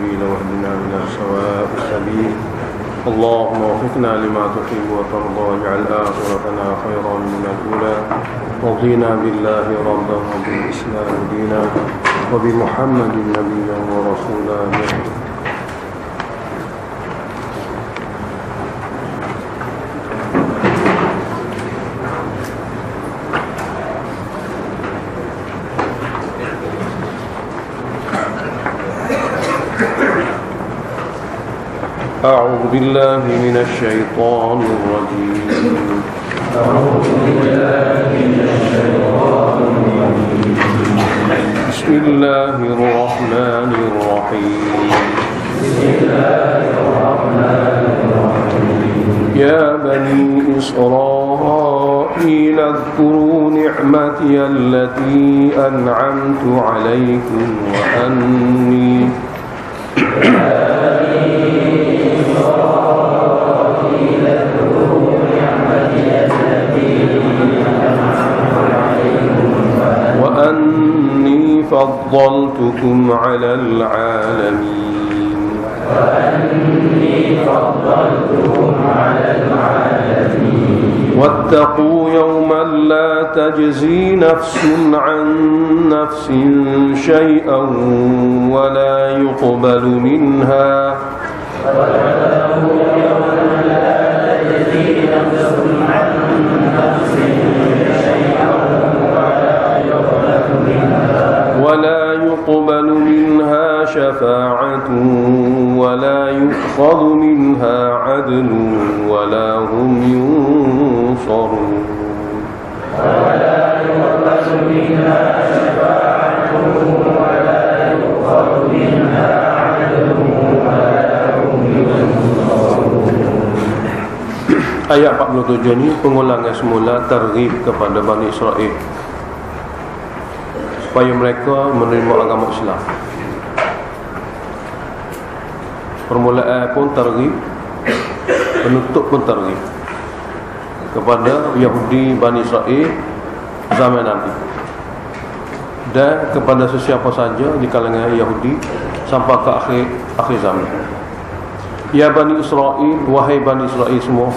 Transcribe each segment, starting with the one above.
السبيل واهدنا إلى سواء السبيل اللهم وفقنا لما تحب وترضى واجعل آخرتنا خيرا من الأولى رضينا بالله ربا وبالإسلام دينا وبمحمد نبيا ورسولا أعوذ بالله من الشيطان الرجيم بسم الله الرحمن الرحيم يا بني إسرائيل اذكروا نعمتي التي أنعمت عليكم وأني فضلتكم على العالمين واتقوا يوما لا تجزي نفس عن نفس شيئا ولا يقبل منها شفاعة ولا يؤخذ منها عدل ولا هم ينصرون Ayat 47 ini pengulangan semula targhib kepada Bani Israel supaya mereka menerima agama Islam. Permulaan pun targhib, penutup pun targhib kepada Yahudi Bani Israel zaman Nabi dan kepada sesiapa saja di kalangan Yahudi sampai ke akhir zaman. Ya Bani Israel, wahai Bani Israel semua,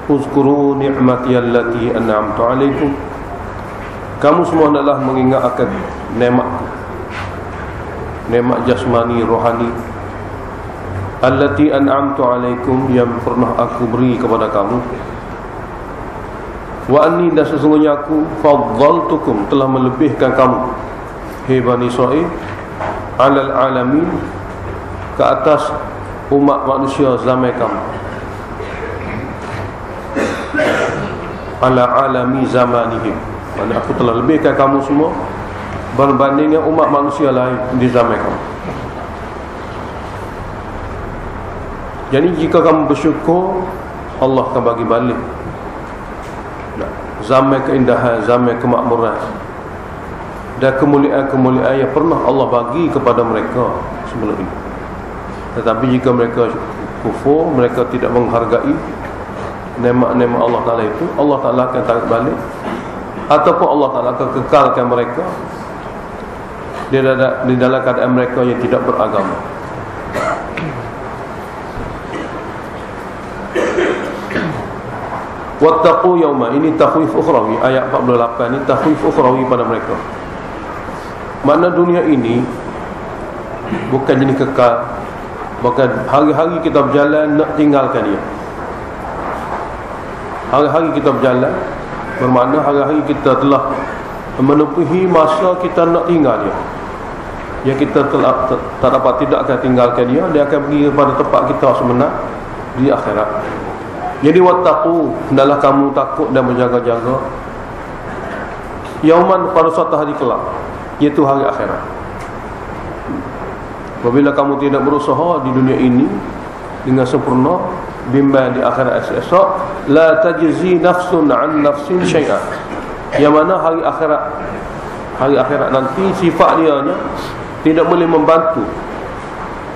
uzkuru ni'mati allati an'amtu alaikum. Kamu semua adalah mengingat akan nikmat jasmani, rohani allati an'amtu alaikum, yang pernah aku beri kepada kamu. Wa anni, dan sesungguhnya aku faddaltukum, telah melebihkan kamu, hei Bani Israel, alal alamin, ke atas umat manusia zaman kamu, ala alami zamanihim, maksudnya aku telah lebihkan kamu semua berbandingnya umat manusia lain di zaman kamu. Jadi jika kamu bersyukur, Allah akan bagi balik zaman keindahan, zaman kemakmuran dan kemuliaan-kemuliaan yang pernah Allah bagi kepada mereka sebelum ini. Tetapi jika mereka kufur, mereka tidak menghargai nikmat-nikmat Allah Ta'ala itu, Allah Ta'ala akan tarik balik, ataupun Allah Ta'ala akan kekalkan mereka di dalam keadaan mereka yang tidak beragama. Wattaqu yawma, ini takhwif ukhrawi. Ayat 48 ini takhwif ukhrawi pada mereka. Makna dunia ini bukan jenis kekal, bahkan hari-hari kita berjalan nak tinggalkan dia. Hari-hari kita berjalan bermakna hari-hari kita telah menempuhi masa kita nak tinggal dia. Yang kita telah tak dapat, tidak akan tinggalkan dia. Dia akan pergi kepada tempat kita sebenar di akhirat. Jadi wattaqu, hendaklah kamu takut dan berjaga-jaga yauman, pada suatu hari kelak, iaitu hari akhirat. Apabila kamu tidak berusaha di dunia ini dengan sempurna, bimbang di akhirat esok, la tajzi nafsun an nafsin syai'an, yang mana hari akhirat nanti sifat dia tidak boleh membantu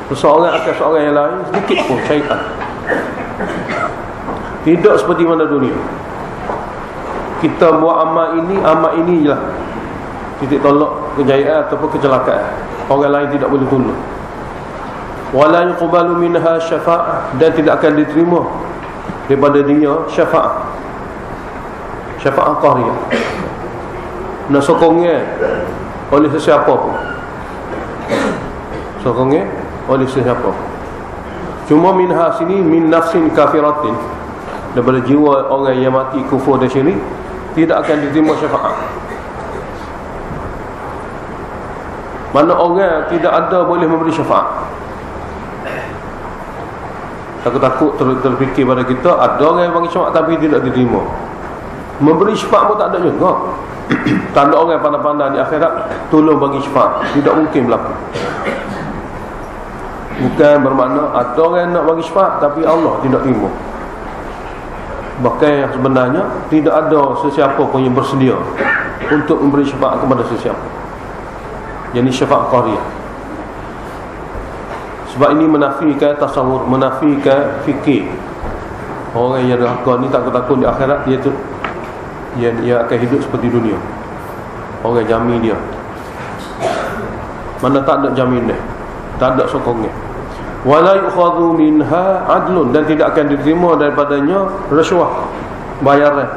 seseorang akan seorang yang lain sedikit pun, syai'an. Tidak seperti mana dunia. Kita buat amal ini je lah, titik tolak kejayaan ataupun kecelakaan. Orang lain tidak boleh tolong. wala yuqbalu minha syafa'ah, dan tidak akan diterima daripada dia syafa'ah. Syafa'ah qariyah, nak sokongnya oleh sesiapa pun, sokongnya oleh sesiapa pun. Cuma minha sini min nafsin kafiratin, daripada jiwa orang yang mati kufur dan syirik, tidak akan diterima syafa'ah. Mana orang tidak ada boleh memberi syafaat. Takut-takut terfikir pada kita, ada orang yang bagi syafaat tapi tidak diterima. Memberi syafaat pun tak ada juga. Tak ada orang pandai-pandai di akhirat tolong bagi syafaat, tidak mungkin berlaku. Bukan bermakna ada orang nak bagi syafaat tapi Allah tidak terima. Bahkan yang sebenarnya tidak ada sesiapa pun yang bersedia untuk memberi syafaat kepada sesiapa. Jadi syafaat qariyah. Sebab ini menafikan tasawur, menafikan fikir. Orang yang neraka ni takut-takut di akhirat dia tu dia akan hidup seperti dunia. Orang jamin dia. Mana tak ada jaminan, tak ada sokongnya. Wala yukhadhu minha adlun, dan tidak akan diterima daripadanya rasuah, bayaran.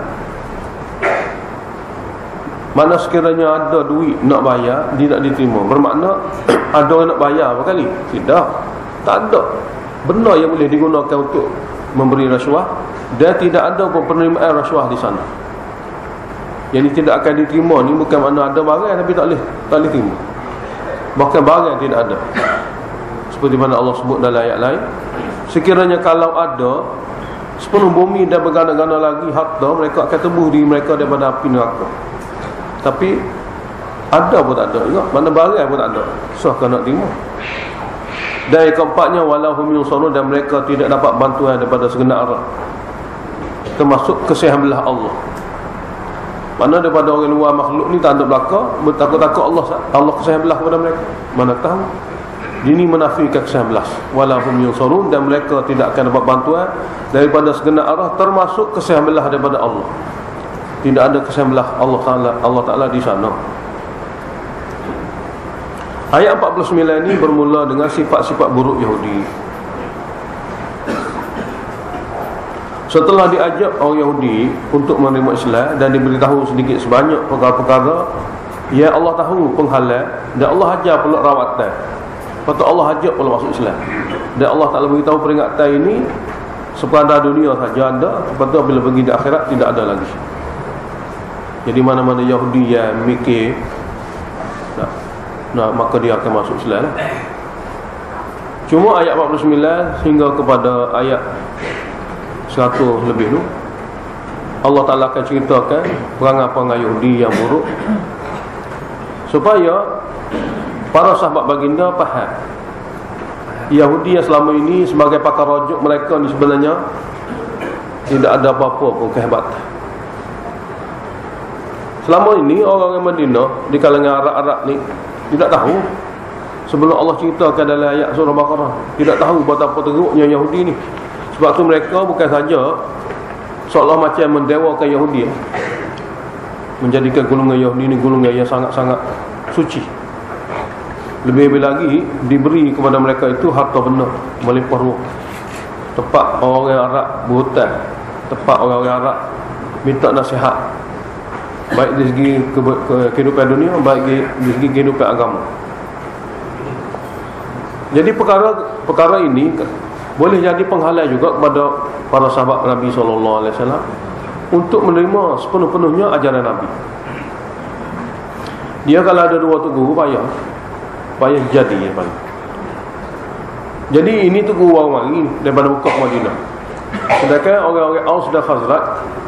Mana sekiranya ada duit nak bayar, tidak diterima. Bermakna ada orang nak bayar berapa kali? Tidak. Tak ada benda yang boleh digunakan untuk memberi rasuah, dan tidak ada pun penerimaan rasuah di sana. Yang tidak akan diterima ni bukan makna ada barang tapi tak boleh terima. Bahkan barang tidak ada. Seperti mana Allah sebut dalam ayat lain, sekiranya kalau ada sepenuh bumi dan bergana-gana lagi harta, mereka akan tebus diri mereka daripada api neraka. Tapi ada pun tak ada juga, mana barang pun tak ada. Susah nak terima. Dan yang keempatnya, walahum yunsarun, dan mereka tidak dapat bantuan daripada segenap arah, termasuk kesihan belah Allah. Mana daripada orang luar makhluk ni tak ada belaka, bertakut-takut Allah kesihan belah kepada mereka. Mana tahu. Ini menafikan kesihan belah. Walahum yunsarun, dan mereka tidak akan dapat bantuan daripada segenap arah, termasuk kesihan belah daripada Allah. Tidak ada kesihan belah Allah Ta'ala di sana. Ayat 49 ini bermula dengan sifat-sifat buruk Yahudi. Setelah diajak orang Yahudi untuk menerima Islam dan diberitahu sedikit sebanyak perkara-perkara yang Allah tahu penghalang, dan Allah ajar pula rawatan. Lepas tu Allah ajak pula masuk Islam, dan Allah Ta'ala beritahu peringatan ini sekadar dunia saja ada. Lepas tu bila pergi di akhirat tidak ada lagi. Jadi mana-mana Yahudi yang mikir maka dia akan masuk Islam lah. Cuma ayat 49 hingga kepada ayat 100 lebih tu, Allah Ta'ala akan ceritakan perangai-perangai Yahudi yang buruk, supaya para sahabat baginda faham Yahudi yang selama ini sebagai pakar rajuk mereka ni sebenarnya tidak ada apa-apa pun kehebatan. Selama ini orang-orang Madinah di kalangan Arab-Arab ni tidak tahu. Sebelum Allah ceritakan dalam ayat surah Baqarah, tidak tahu betapa teruknya Yahudi ni. Sebab tu mereka bukan saja seolah macam mendewakan Yahudi, menjadikan golongan Yahudi ni golongan yang sangat-sangat suci. Lebih-lebih lagi diberi kepada mereka itu harta benda melimpah ruah. Tempat orang Arab berhutang, tempat orang Arab minta nasihat, baik dari segi kehidupan dunia, baik dari segi kehidupan agama. Jadi perkara ini boleh jadi penghalang juga kepada para sahabat Nabi SAW untuk menerima sepenuh-penuhnya ajaran Nabi. Dia kalau ada dua tugu payah jadi ya, paling. Jadi ini tugu orang mari daripada Mekah Madinah. Sedangkan orang-orang Aus dan Khazraj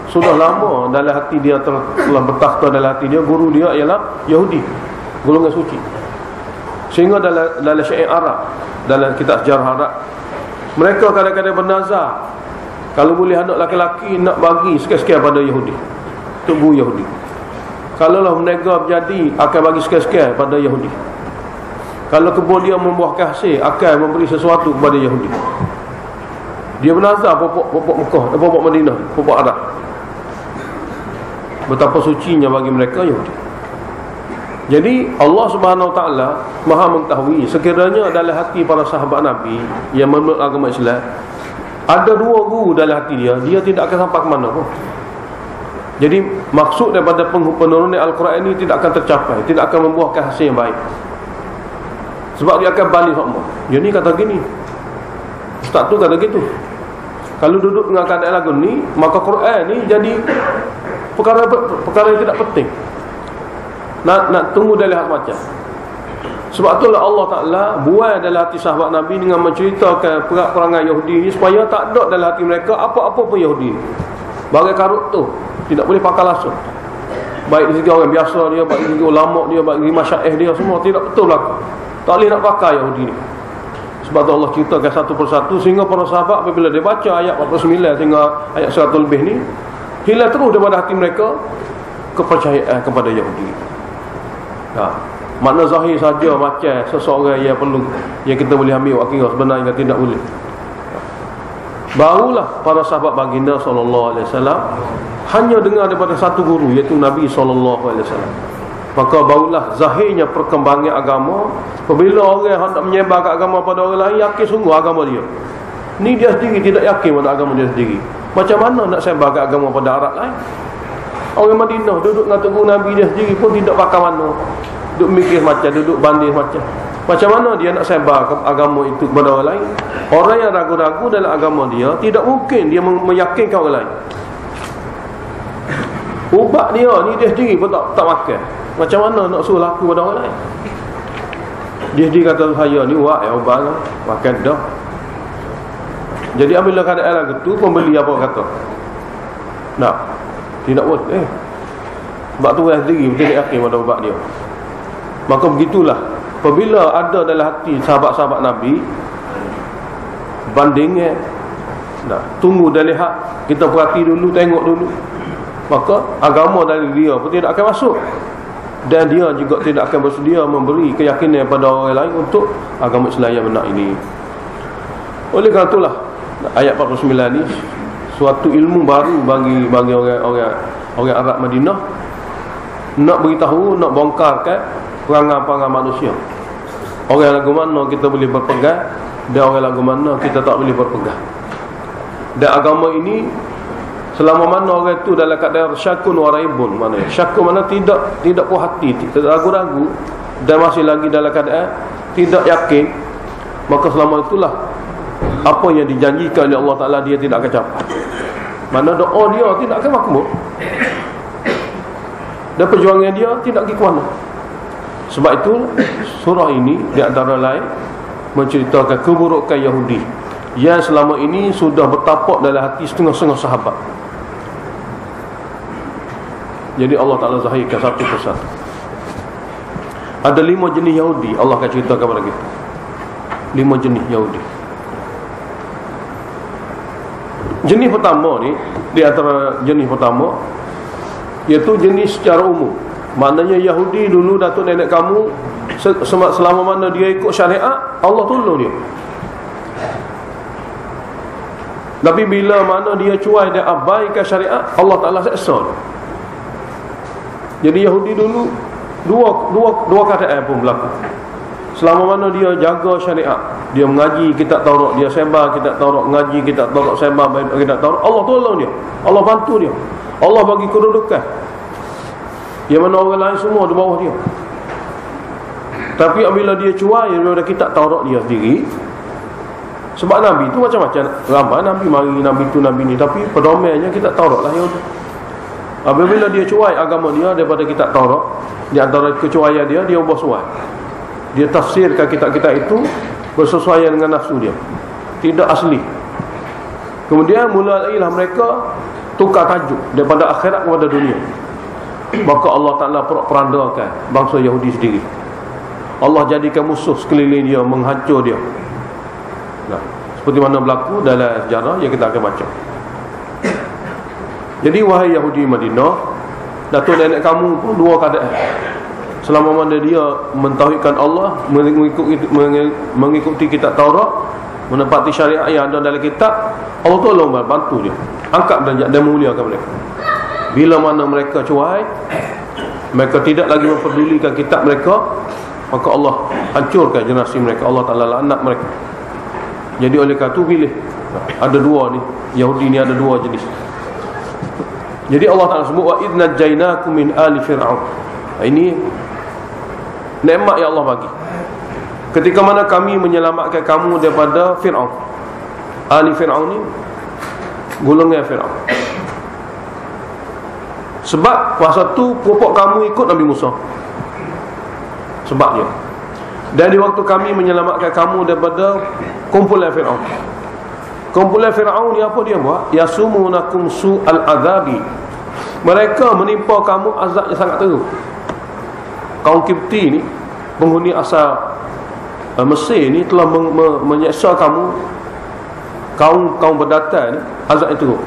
sudah lama dalam hati dia telah bertakhta dalam hati dia, guru dia ialah Yahudi, golongan suci. Sehingga dalam syair Arab, dalam kitab sejarah Arab, mereka kadang-kadang bernazar kalau boleh anak laki-laki nak bagi sekian-sekian pada Yahudi, tubuh Yahudi. Kalaulah menega berjadi akan bagi sekian-sekian pada Yahudi. Kalau kebun dia membuahkan hasil akan memberi sesuatu kepada Yahudi. Dia bernazar pokok Mekah, pokok Madinah, pokok Arab. Betapa sucinya bagi mereka Yahudi. Jadi Allah Subhanahu Wa Taala Maha mengetahui sekiranya dalam hati para sahabat Nabi yang memeluk agama Islam ada dua guru dalam hati dia, dia tidak akan sampai ke mana pun. Jadi maksud daripada penurunan Al-Quran ini tidak akan tercapai, tidak akan membuahkan hasil yang baik. Sebab dia akan balik semua. Jadi kata gini, ustaz tu kata gitu. Kalau duduk dengan keadaan lagu ni, maka Quran ni jadi perkara yang tidak penting. Nak tunggu dari hal macam. Sebab itulah Allah Ta'ala buat dalam hati sahabat Nabi dengan menceritakan perangai Yahudi ni supaya tak ada dalam hati mereka apa-apa pun Yahudi. Bagai karut tu tidak boleh pakai langsung. Baik di segi orang biasa dia, baik di segi ulama dia, baik di masyaikh dia, semua tidak betul berlaku. Tak boleh nak pakai Yahudi ni. Sebab tu Allah ceritakan satu persatu sehingga para sahabat apabila dia baca ayat 49 sehingga ayat 100 lebih ni, hilang terus daripada hati mereka kepercayaan kepada Yahudi. Makna zahir saja macam seseorang yang perlu, yang kita boleh ambil wakil sebenarnya tidak boleh. Barulah para sahabat baginda SAW hanya dengar daripada satu guru, iaitu Nabi SAW. Maka barulah zahirnya perkembangan agama. Apabila orang hendak menyebarkan agama pada orang lain, yakin sungguh agama dia. Ni dia sendiri tidak yakin pada agama dia sendiri. Macam mana nak sebarkan agama pada Arab lain? Orang Madinah duduk dengan tegur Nabi dia sendiri pun tidak pakai mana. Duduk mikir macam, duduk banding macam. Macam mana dia nak sebar agama itu kepada orang lain? Orang yang ragu-ragu dalam agama dia, tidak mungkin dia meyakinkan orang lain. Ubat dia ni dia sendiri pun tak makan. Macam mana nak suruh laku pada orang lain? Dia sendiri kata saya ni ubat ya ubat lah, makan dah. Jadi apabila keadaan lagu tu, pembeli apa kata? Nak tidak boleh. Sebab tu orang sendiri betul tak yakin pada ubat dia. Maka begitulah, apabila ada dalam hati sahabat-sahabat Nabi bandingnya, tunggu dan lihat, kita perhati dulu, tengok dulu, maka agama dari dia pun tidak akan masuk. Dan dia juga tidak akan bersedia memberi keyakinan kepada orang lain untuk agama Islam yang benar ini. Oleh kerana itulah ayat 49 ni suatu ilmu baru bagi orang Arab Madinah, nak beritahu, nak bongkarkan perangai-perangai manusia. Orang lagu mana kita boleh berpegang dan orang lagu mana kita tak boleh berpegang. Dan agama ini selama mana orang itu dalam keadaan syakun wa raibun, mana syakun mana tidak puas hati, tidak ragu-ragu dan masih lagi dalam keadaan tidak yakin, maka selama itulah apa yang dijanjikan oleh Allah Ta'ala dia tidak akan capai. Mana doa dia tidak akan makbul, dan perjuangan dia tidak pergi ke mana. Sebab itu surah ini di antara lain menceritakan keburukan Yahudi yang selama ini sudah bertapak dalam hati setengah-setengah sahabat. Jadi Allah Ta'ala zahirkan satu persatu. Ada 5 jenis Yahudi Allah akan ceritakan kepada kita. 5 jenis Yahudi. Jenis pertama ni, di antara jenis pertama, iaitu jenis secara umum. Maknanya Yahudi dulu datuk nenek kamu, selama mana dia ikut syariat, Allah tolong dia. Tapi bila mana dia cuai dan abaikan syariat, Allah Ta'ala seksa dia. Jadi Yahudi dulu dua keadaan pun berlaku. Selama mana dia jaga syariat, dia mengaji kitab Taurat, dia sebar kitab Taurat, mengaji kitab Taurat, sebar kitab Taurat, Allah tolong dia, Allah bantu dia, Allah bagi kedudukan yang mana orang lain semua di bawah dia. Tapi apabila dia cuai daripada kitab Taurat dia sendiri, sebab Nabi tu macam-macam, ramai Nabi mari, Nabi tu Nabi ni, tapi pedomannya kitab Taurat lah Yahudi. Apabila dia cuai agama dia daripada kitab Taurat, di antara kecuaian dia ubah suai. Dia tafsirkan kitab-kitab itu bersesuaian dengan nafsu dia, tidak asli. Kemudian mulailah mereka tukar tajuk daripada akhirat kepada dunia. Maka Allah Ta'ala perandakan bangsa Yahudi sendiri. Allah jadikan musuh sekeliling dia, menghancur dia. Seperti mana berlaku dalam sejarah yang kita akan baca. Jadi wahai Yahudi Madinah, datuk nenek kamu pun dua keadaan. Selama mana dia mentauhidkan Allah, mengikuti kitab Taurat, menepati syariat yang ada dalam kitab, Allah tolong bantu dia, angkat derajat dan muliakan mereka. Bila mana mereka cuai, mereka tidak lagi memperdulikan kitab mereka, maka Allah hancurkan generasi mereka. Allah Ta'ala laknat mereka. Jadi oleh karena itu pilih. Ada dua ni, Yahudi ni ada dua jenis. Jadi Allah Ta'ala sebut wa idh najjaynakum min ali fir'aun. Ini nikmat yang Allah bagi. Ketika mana kami menyelamatkan kamu daripada Fir'aun. Ali Fir'aun ni golongan Fir'aun. Sebab masa tu pokok kamu ikut Nabi Musa. Sebab dia. Dan di waktu kami menyelamatkan kamu daripada kumpulan Fir'aun. Kumpulan Fir'aun ni apa dia buat? Yasumunakum su'al azabi. Mereka menimpa kamu azab yang sangat teruk. Kaum Kipti ni, penghuni asal Mesir ni telah menyeksa kamu, kaum berdatang ni, azab yang teruk.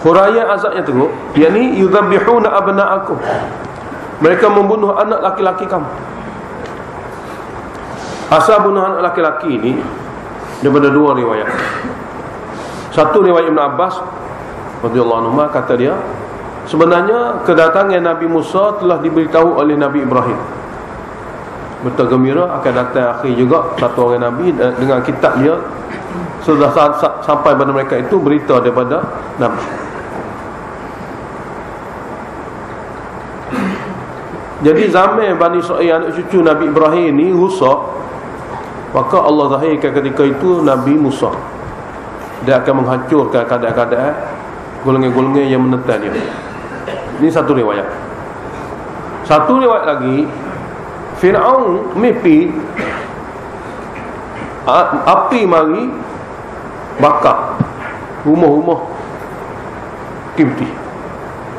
Huraian azab yang teruk, yakni yudhabbihuna abna'akum. Mereka membunuh anak laki-laki kamu. Asal bunuh anak laki-laki ni daripada dua riwayat. Satu riwayat Ibn Abbas radhiyallahu anhu kata dia, sebenarnya kedatangan Nabi Musa telah diberitahu oleh Nabi Ibrahim. Betul gembira akan datang akhir juga satu orang Nabi dengan kitab dia. Sudah sampai pada mereka itu berita daripada Nabi. Jadi zaman Bani Israil, anak cucu Nabi Ibrahim ni rusak, maka Allah zahirkan ketika itu Nabi Musa. Dia akan menghancurkan keadaan-keadaan golongan-golongan yang menentang dia. Ini satu riwayat. Satu riwayat lagi, Fir'aun mimpi api mari bakar rumah-rumah Kipti,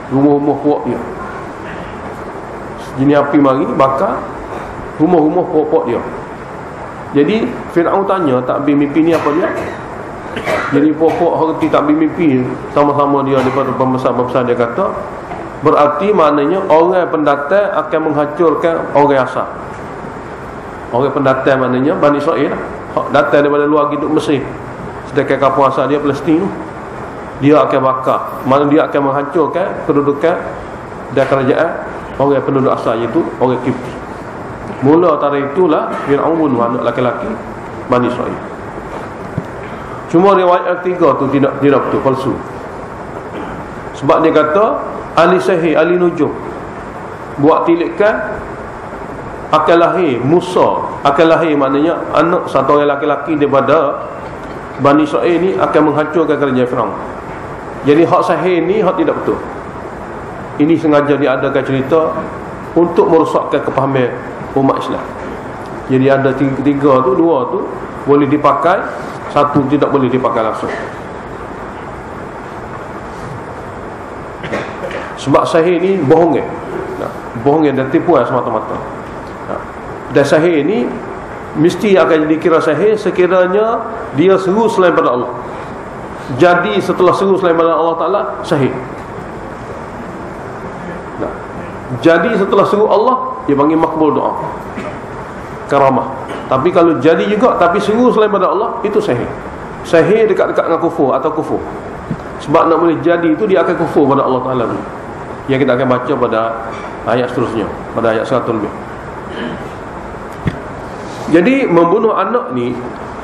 rumah-rumah puak dia. Jenis api mari bakar rumah-rumah puak-puak dia. Jadi Fir'aun tanya takbir mimpi ni apa dia? Jadi puak-puak horti takbir mimpi sama-sama dia daripada pembesar-pembesar. Dia kata berarti maknanya orang pendatang akan menghancurkan orang asal. Orang pendatang maknanya Bani Israil lah, datang daripada luar hidup Mesir. Sedangkan kampung asal dia Palestin, dia akan bakar. Maknanya dia akan menghancurkan kedudukan dan kerajaan orang penduduk asal, iaitu orang Kipti. Mula antara itulah Fir'aun bunuh anak laki-laki Bani Israil. Cuma riwayat ketiga tu tidak betul, palsu. Sebab dia kata ahli sihir, ahli nujum buat tilikan akan lahir Musa, akan lahir maknanya anak satu orang laki-laki daripada Bani Israil ni akan menghancurkan kerajaan Fir'aun. Jadi hak sihir ni hak tidak betul. Ini sengaja diadakan cerita untuk merosakkan kepahaman umat Islam. Jadi ada tiga tu, dua tu boleh dipakai, satu tidak boleh dipakai langsung. Sebab sihir ni bohongan, bohongan dan tipuan semata-mata. Dan sihir ni mesti akan dikira sihir sekiranya dia seru selain pada Allah. Jadi setelah seru selain pada Allah Ta'ala, sihir. Jadi setelah seru Allah, dia panggil makbul doa, karamah. Tapi kalau jadi juga tapi seru selain pada Allah, itu sihir. Sihir dekat-dekat dengan kufur atau kufur. Sebab nak boleh jadi itu dia akan kufur pada Allah Ta'ala. Yang kita akan baca pada ayat seterusnya, pada ayat 100 lebih. Jadi membunuh anak ni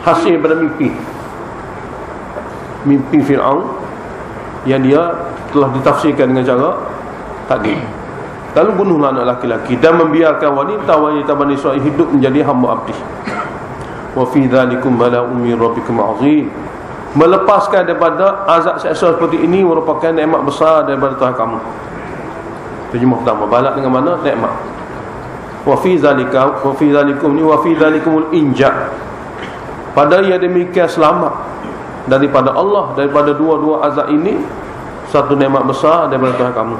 hasil daripada mimpi. Mimpi Fir'aun yang dia telah ditafsirkan dengan cara takdir. Lalu bunuhlah anak laki-laki dan membiarkan wanita-wanita Bani Israil hidup menjadi hamba abdi. Wa fi dzalikum bala'un min rabbikum 'azim. Melepaskan daripada azab seksa seperti ini merupakan nikmat besar daripada Tuhan kamu. Terjemah pertama, balak dengan mana? Nikmat. Wa fi zalika, wa fi zalikum ni, wa fi zalikumul inja. Pada yang demikian selamat daripada Allah, daripada dua-dua azab ini, satu nikmat besar daripada Tuhan kamu.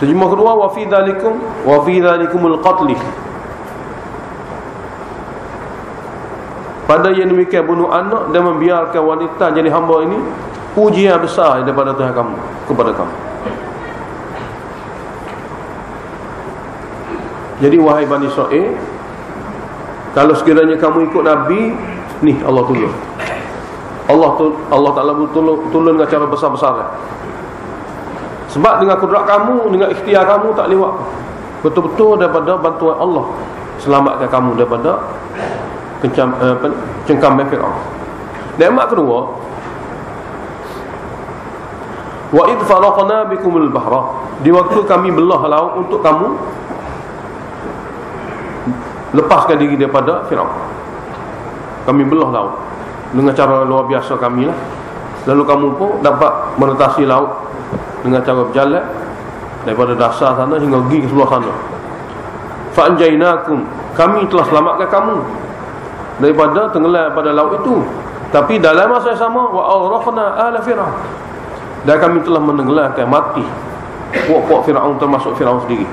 Terjemah kedua, wa fi dzalikum, wa fi dzalikumul qatl. Pada yang demikian bunuh anak dan membiarkan wanita jadi hamba ini, ujian besar daripada Tuhan kamu kepada kamu. Jadi wahai Bani Israil, kalau sekiranya kamu ikut Nabi, ni Allah tolong. Allah Ta'ala tolong dengan cara besar-besaran. Sebab dengan kudrat kamu, dengan ikhtiar kamu tak lewat. Betul-betul daripada bantuan Allah selamatkan kamu daripada cengkaman Firaun. Nikmat kedua, wa id faraqna bikumul bahra, di waktu kami belah laut untuk kamu lepaskan diri daripada Firaun. Kami belah laut dengan cara luar biasa kami lah. Lalu kamu pun dapat menetasi laut dengan cara berjalan daripada dasar sana hingga pergi ke sebelah sana. Fa anjaynakum, kami telah selamatkan kamu daripada tenggelam pada laut itu. Tapi dalam masa yang sama, wa aghraqna ala Firaun, dan kami telah menenggelamkan mati puak-puak Firaun, termasuk Firaun sendiri.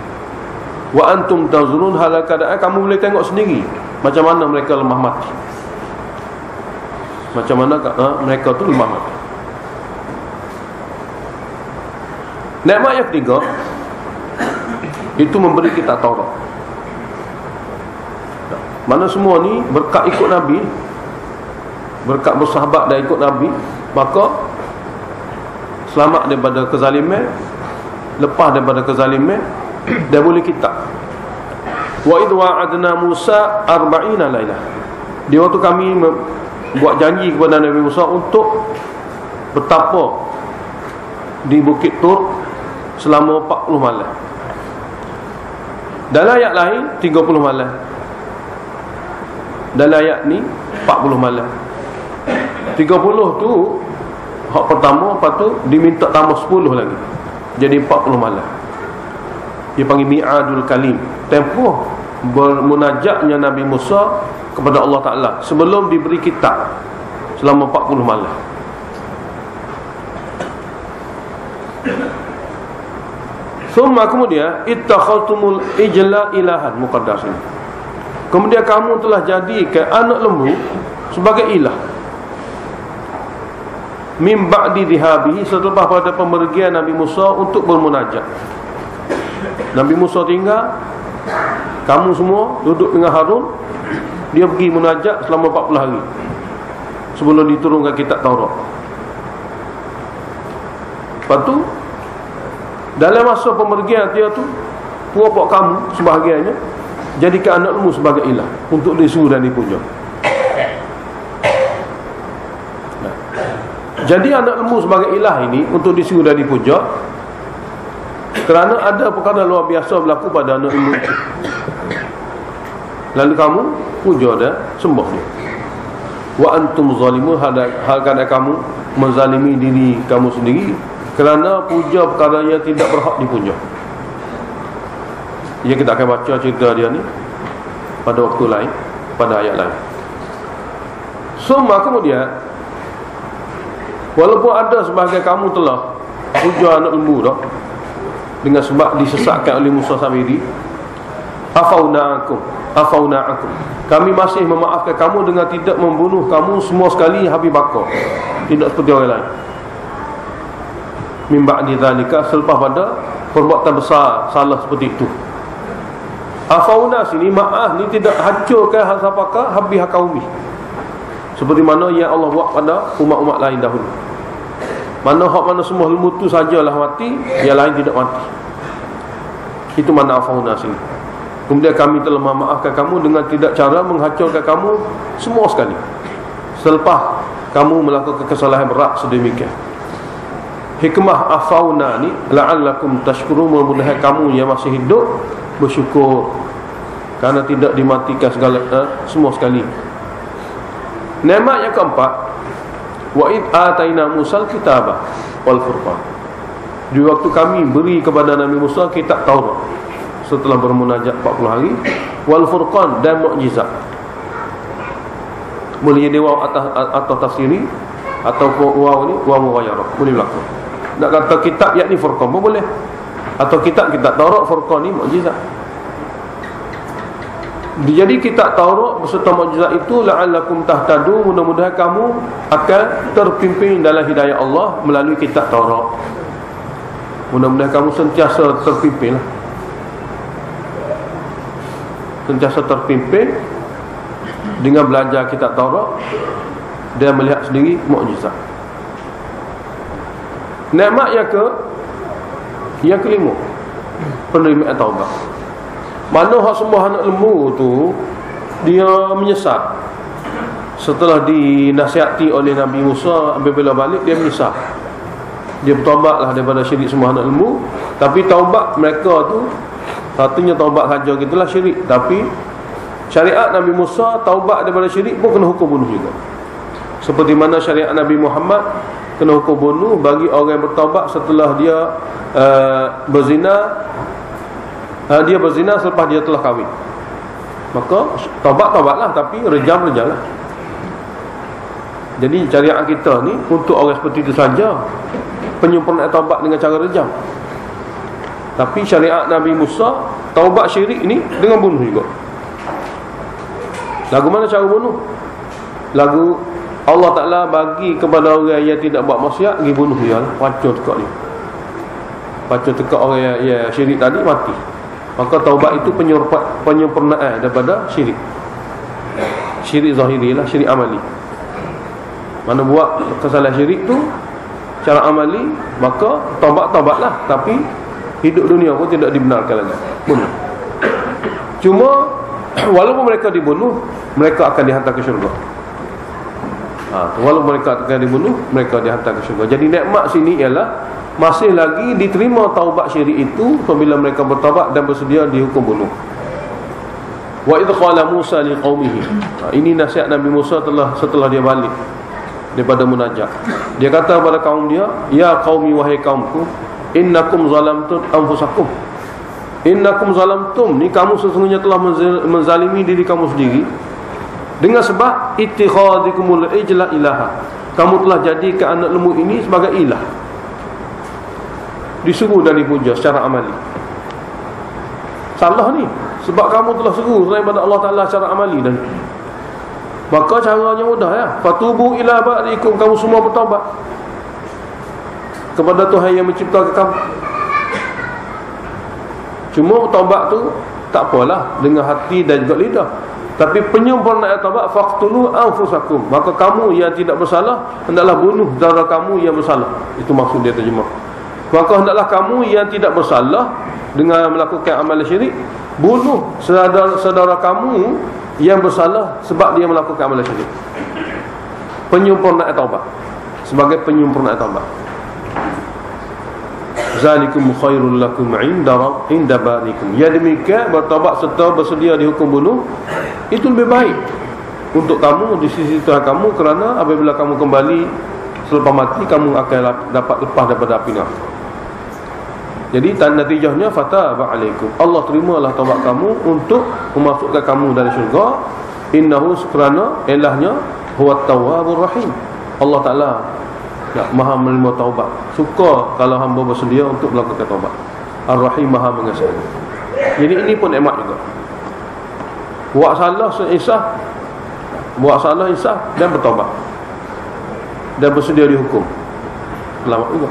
Wa antum tazurun, hal keadaan kamu boleh tengok sendiri macam mana mereka lemah mati. Macam mana mereka tu lemah mati. Nikmat yang ketiga, itu memberi kita Taurat. Mana semua ni berkat ikut Nabi, berkat bersahabat dan ikut Nabi, maka selamat daripada kezaliman, lepas daripada kezaliman, dan boleh kitab. Wa idh wa'adna Musa 40 lailah, di waktu kami buat janji kepada Nabi Musa untuk bertapa di Bukit Tur selama 40 malam. Dalam ayat lain 30 malam, dalam ayat ni 40 malam. 30 tu hak pertama, lepas tu diminta tambah 10 lagi, jadi 40 malam. Dia panggil mi'adul kalim, tempoh bermunajatnya Nabi Musa kepada Allah Ta'ala sebelum diberi kitab, selama 40 malam. Summa, kemudian ittakhadtumul ijla ilahan muqaddasin, kemudian kamu telah jadikan anak lembu sebagai ilah. Min ba'di dhihabihi, setelah pada pemergian Nabi Musa untuk bermunajat. Nabi Musa tinggal, kamu semua duduk dengan Harun, dia pergi munajat selama 40 hari sebelum diturunkan kitab Taurat. Lepas tu dalam masa pemergian dia tu, puak-puak kamu sebahagiannya jadikan anak lembu sebagai ilah untuk disuruh dan dipuja. Jadi anak lembu sebagai ilah ini untuk disuruh dan dipuja kerana ada perkara luar biasa berlaku pada anak lembu itu. Lalu kamu puja dan sembah dia. Wa antum zalimun, hal kadang kamu menzalimi diri kamu sendiri kerana puja perkara yang tidak berhak dipuja. Ya, kita akan baca cerita dia ni pada waktu lain, pada ayat lain. Summa, kemudian walaupun ada sebahagian kamu telah puja anak lembu dah, dengan sebab disesatkan oleh Musa Samiri, afaunakum, kami masih memaafkan kamu dengan tidak membunuh kamu semua sekali habis bakar, tidak seperti orang lain. Min ba'di dzalika, selepas pada perbuatan besar salah seperti itu. Afauna sini, maaf ni tidak hancurkan hasapaka habis kaumi, seperti mana yang Allah buat pada umat-umat lain dahulu. Mana semua lembu tu sajalah mati, yang lain tidak mati. Itu mana afauna sini. Kemudian kami telah memaafkan kamu dengan tidak cara menghancurkan kamu semua sekali selepas kamu melakukan kesalahan berat sedemikian. Hikmah afauna ni la'allakum tashkurun, mudah-mudahan kamu yang masih hidup bersyukur kerana tidak dimatikan segala semua sekali. Nikmat yang keempat, wa id ataina Musal kitaba wal furqan, di waktu kami beri kepada Nabi Musa kitab Taurat setelah bermunajat 40 hari, wal furqan, dan mukjizat. Boleh jadi waw atau tasiri, atau waw ni waw mughayyarah, boleh berlaku. Nak kata kitab yakni furqan pun boleh, atau kitab Taurat, furqan ni mukjizat. Jadi kitab Taurat beserta mukjizat itu la'allakum tahtadu, mudah-mudahan kamu akan terpimpin dalam hidayah Allah melalui kitab Taurat. Mudah-mudahan kamu sentiasa terpimpin, sentiasa terpimpin dengan belajar kitab Taurat dan melihat sendiri mukjizat. Nikmat yang Yang kelima, penerimaan taubat. Mana hak semua anak lembu tu dia menyesal. Setelah dinasihati oleh Nabi Musa, apabila balik dia menyesal. Dia bertaubatlah daripada syirik semua anak lembu. Tapi taubat mereka tu, satunya taubat saja gitulah syirik. Tapi syariat Nabi Musa, taubat daripada syirik pun kena hukum bunuh juga. Seperti mana syariat Nabi Muhammad kena hukum bunuh bagi orang yang bertaubat setelah dia berzina. Dia berzina selepas dia telah kahwin. Maka taubatlah, tapi rejam-rejam lah. Jadi syariat kita ni untuk orang seperti itu saja, penyempurnaan taubat dengan cara rejam. Tapi syariat Nabi Musa, taubat syirik ni dengan bunuh juga. Lagu mana cara bunuh? Lagu Allah Ta'ala bagi kepada orang yang tidak buat maksiat, pergi bunuh dia lah. Pacul tekak dia, pacul tekak orang yang syirik tadi, mati. Maka taubat itu penyempurnaan daripada syirik. Syirik zahiri lah, syirik amali. Mana buat kesalahan syirik tu cara amali, maka taubatlah, tapi hidup dunia pun tidak dibenarkan lagi, bunuh. Cuma walaupun mereka dibunuh, mereka akan dihantar ke syurga. Walaupun mereka akan dibunuh, mereka dihantar ke syurga. Jadi nikmat sini ialah masih lagi diterima taubat syirik itu apabila mereka bertaubat dan bersedia dihukum bunuh. Wa idh qala Musa liqaumihi. Ini nasihat Nabi Musa setelah dia balik daripada munajat. Dia kata kepada kaum dia, ya qaumi, wahai kaumku, innakum zalamtum anfusakum. Innakum zalamtum, ni kamu sesungguhnya telah menzalimi diri kamu sendiri dengan sebab ittikhadikumul ijla ilaha. Kamu telah jadikan anak lembu ini sebagai ilah, disuruh dan dipuja secara amali. Salah ni, sebab kamu telah seru selain pada Allah Ta'ala secara amali. Dan maka caranya mudah ya, fatubu ila ba'dikum, kamu semua bertaubat kepada Tuhan yang menciptakan kamu. Cuma taubat tu tak apalah dengan hati dan juga lidah, tapi penyempurnaan taubat, faqtulu anfusakum, maka kamu yang tidak bersalah hendaklah bunuh saudara kamu yang bersalah. Itu maksud dia terjemah. Maka hendaklah kamu yang tidak bersalah dengan melakukan amalan syirik, bunuh saudara kamu yang bersalah sebab dia melakukan amalan syirik. Penyempurnaan taubat, sebagai penyempurnaan taubat. Zalikum khairul lakum inda barikum. Ya demikian bertaubat serta bersedia dihukum bunuh, itu lebih baik untuk kamu di sisi Tuhan kamu, kerana apabila kamu kembali selepas mati, kamu akan dapat lepas daripada api neraka. Jadi natijahnya fataba alaikum, Allah terimalah taubat kamu untuk memasukkan kamu dari syurga. Innahu, kerana ilahnya huwat tawwabur rahim, Allah Ta'ala Maha menerima taubat, suka kalau hamba bersedia untuk melakukan taubat. Ar-Rahim, Maha mengasihi. Jadi ini pun nikmat juga. Buat salah insaf dan bertaubat dan bersedia dihukum, selamat juga.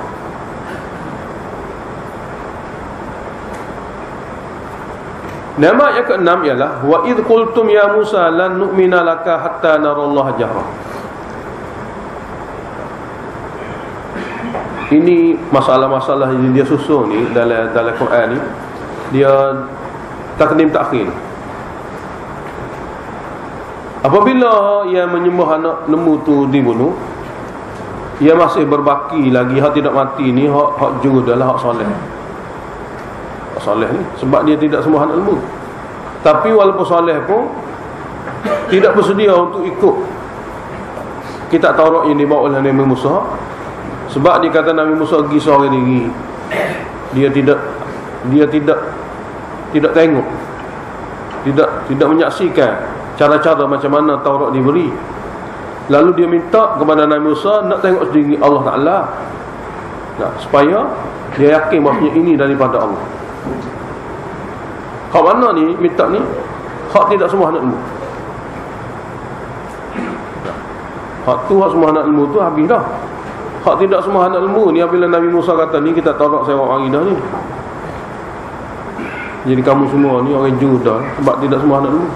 Nikmat yang keenam ialah wa idh qultum ya Musa lan nu'mina laka hatta narallaha jahra. Ini masalah-masalah yang dia susun ni dalam Quran ni, dia takdim takhir. Apabila ia menyembah anak lembu tu dibunuh, ia masih berbaki lagi hak tidak mati ni, hak juhud adalah hak soleh. Hak soleh ni sebab dia tidak sembah anak lembu. Tapi walaupun soleh pun tidak bersedia untuk ikut kitab Taurat yang dibawa oleh Nabi Musa. Sebab dia kata Nabi Musa pergi seorang diri, dia tidak tengok, tidak menyaksikan cara-cara macam mana Taurat diberi. Lalu dia minta kepada Nabi Musa nak tengok sendiri Allah Ta'ala, supaya dia yakin bahawa ini daripada Allah. Hak mana ni minta ni? Hak tidak semua anak lembu. Hak tu, hak semua anak lembu tu habis dah. Hak tidak semua anak lembu ni apabila Nabi Musa kata ni kita Taurat sewak hari dah ni. Jadi kamu semua ni orang Jud dah, sebab tidak semua anak lembu.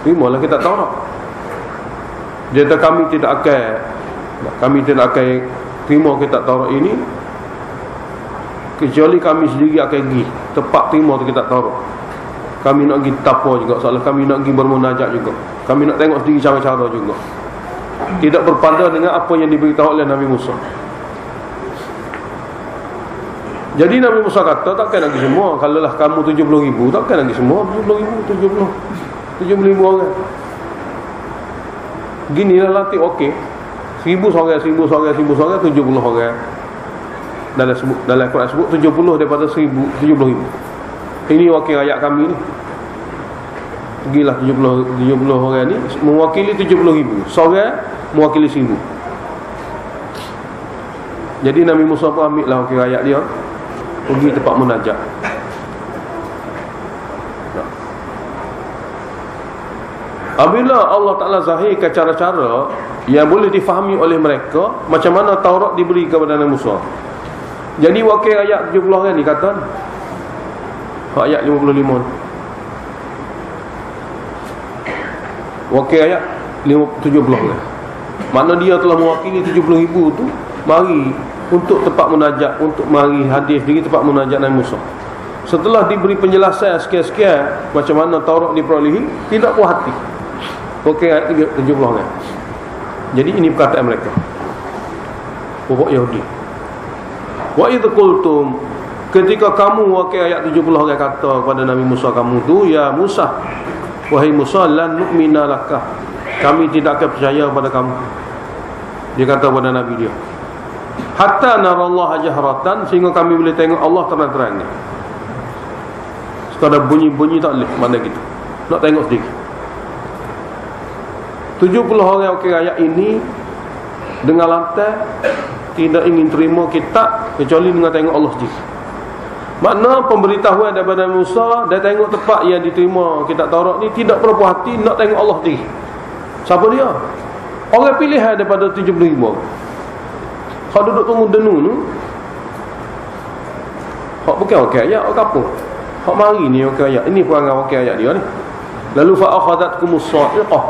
Terimalah kita Taurat. Dia kata kami tidak akan terima kitab Taurat ini kecuali kami sendiri akan pergi tempat terima tu kita taruh. Kami nak pergi tapa juga, soalan kami nak pergi bermunajat juga, kami nak tengok sendiri cara-cara juga. Tidak berpandang dengan apa yang diberitahu oleh Nabi Musa. Jadi Nabi Musa kata, takkan lagi semua. Kalau lah kamu 70,000, takkan lagi semua 70,000 orang. Ginilah latih okey. 1,000 seorang, 70 orang. Dalam Quran sebut 70 daripada 70,000. Ini wakil rakyat kami ni. Pergilah 70 orang ni mewakili 70,000. Seorang mewakili 1,000. Jadi Nabi Musa pun ambil lah wakil rakyat dia, pergi tempat munajat. Apabila Allah Ta'ala zahirkan cara-cara yang boleh difahami oleh mereka, macam mana Taurat diberi kepada Nabi Musa. Jadi wakil rakyat 70 orang ni kata, ayat 55, wakil ayat 70 orang. Mana dia telah mewakili 70,000 tu mari untuk tempat munajat, untuk mari hadis diri tempat munajat Nabi Musa. Setelah diberi penjelasan sekian-sekian macam mana Taurat diperolehi, tidak puas hati wakil ayat 70 orang. Jadi ini perkataan mereka, pokok Yahudi. Wa idh qultum, ketika kamu wakil ayat 70 orang kata kepada Nabi Musa kamu tu, ya Musa, wahai Musa, lan nu'mina laka, kami tidak akan percaya kepada kamu. Dia kata kepada Nabi dia, hatta narallaha jahratan, sehingga kami boleh tengok Allah terang-terang. Sekadar bunyi-bunyi tak boleh, mana gitu, nak tengok sedikit. 70 orang wakil ayat ini dengan lantai tidak ingin terima kitab kecuali dengan tengok Allah sendiri. Makna pemberitahuan daripada Musa, dia tengok tempat yang diterima kitab Taurat ni, tidak berapa hati nak tengok Allah sendiri. Siapa dia? Orang pilihan daripada 70,000 orang. Hak duduk tunggu denu tu, hak bukan wakil ayat, hak kapung. Hak mari ni wakil ayat. Ini perangai wakil ayat dia ni. Lalu fa'akhadatkumus sa'iqah,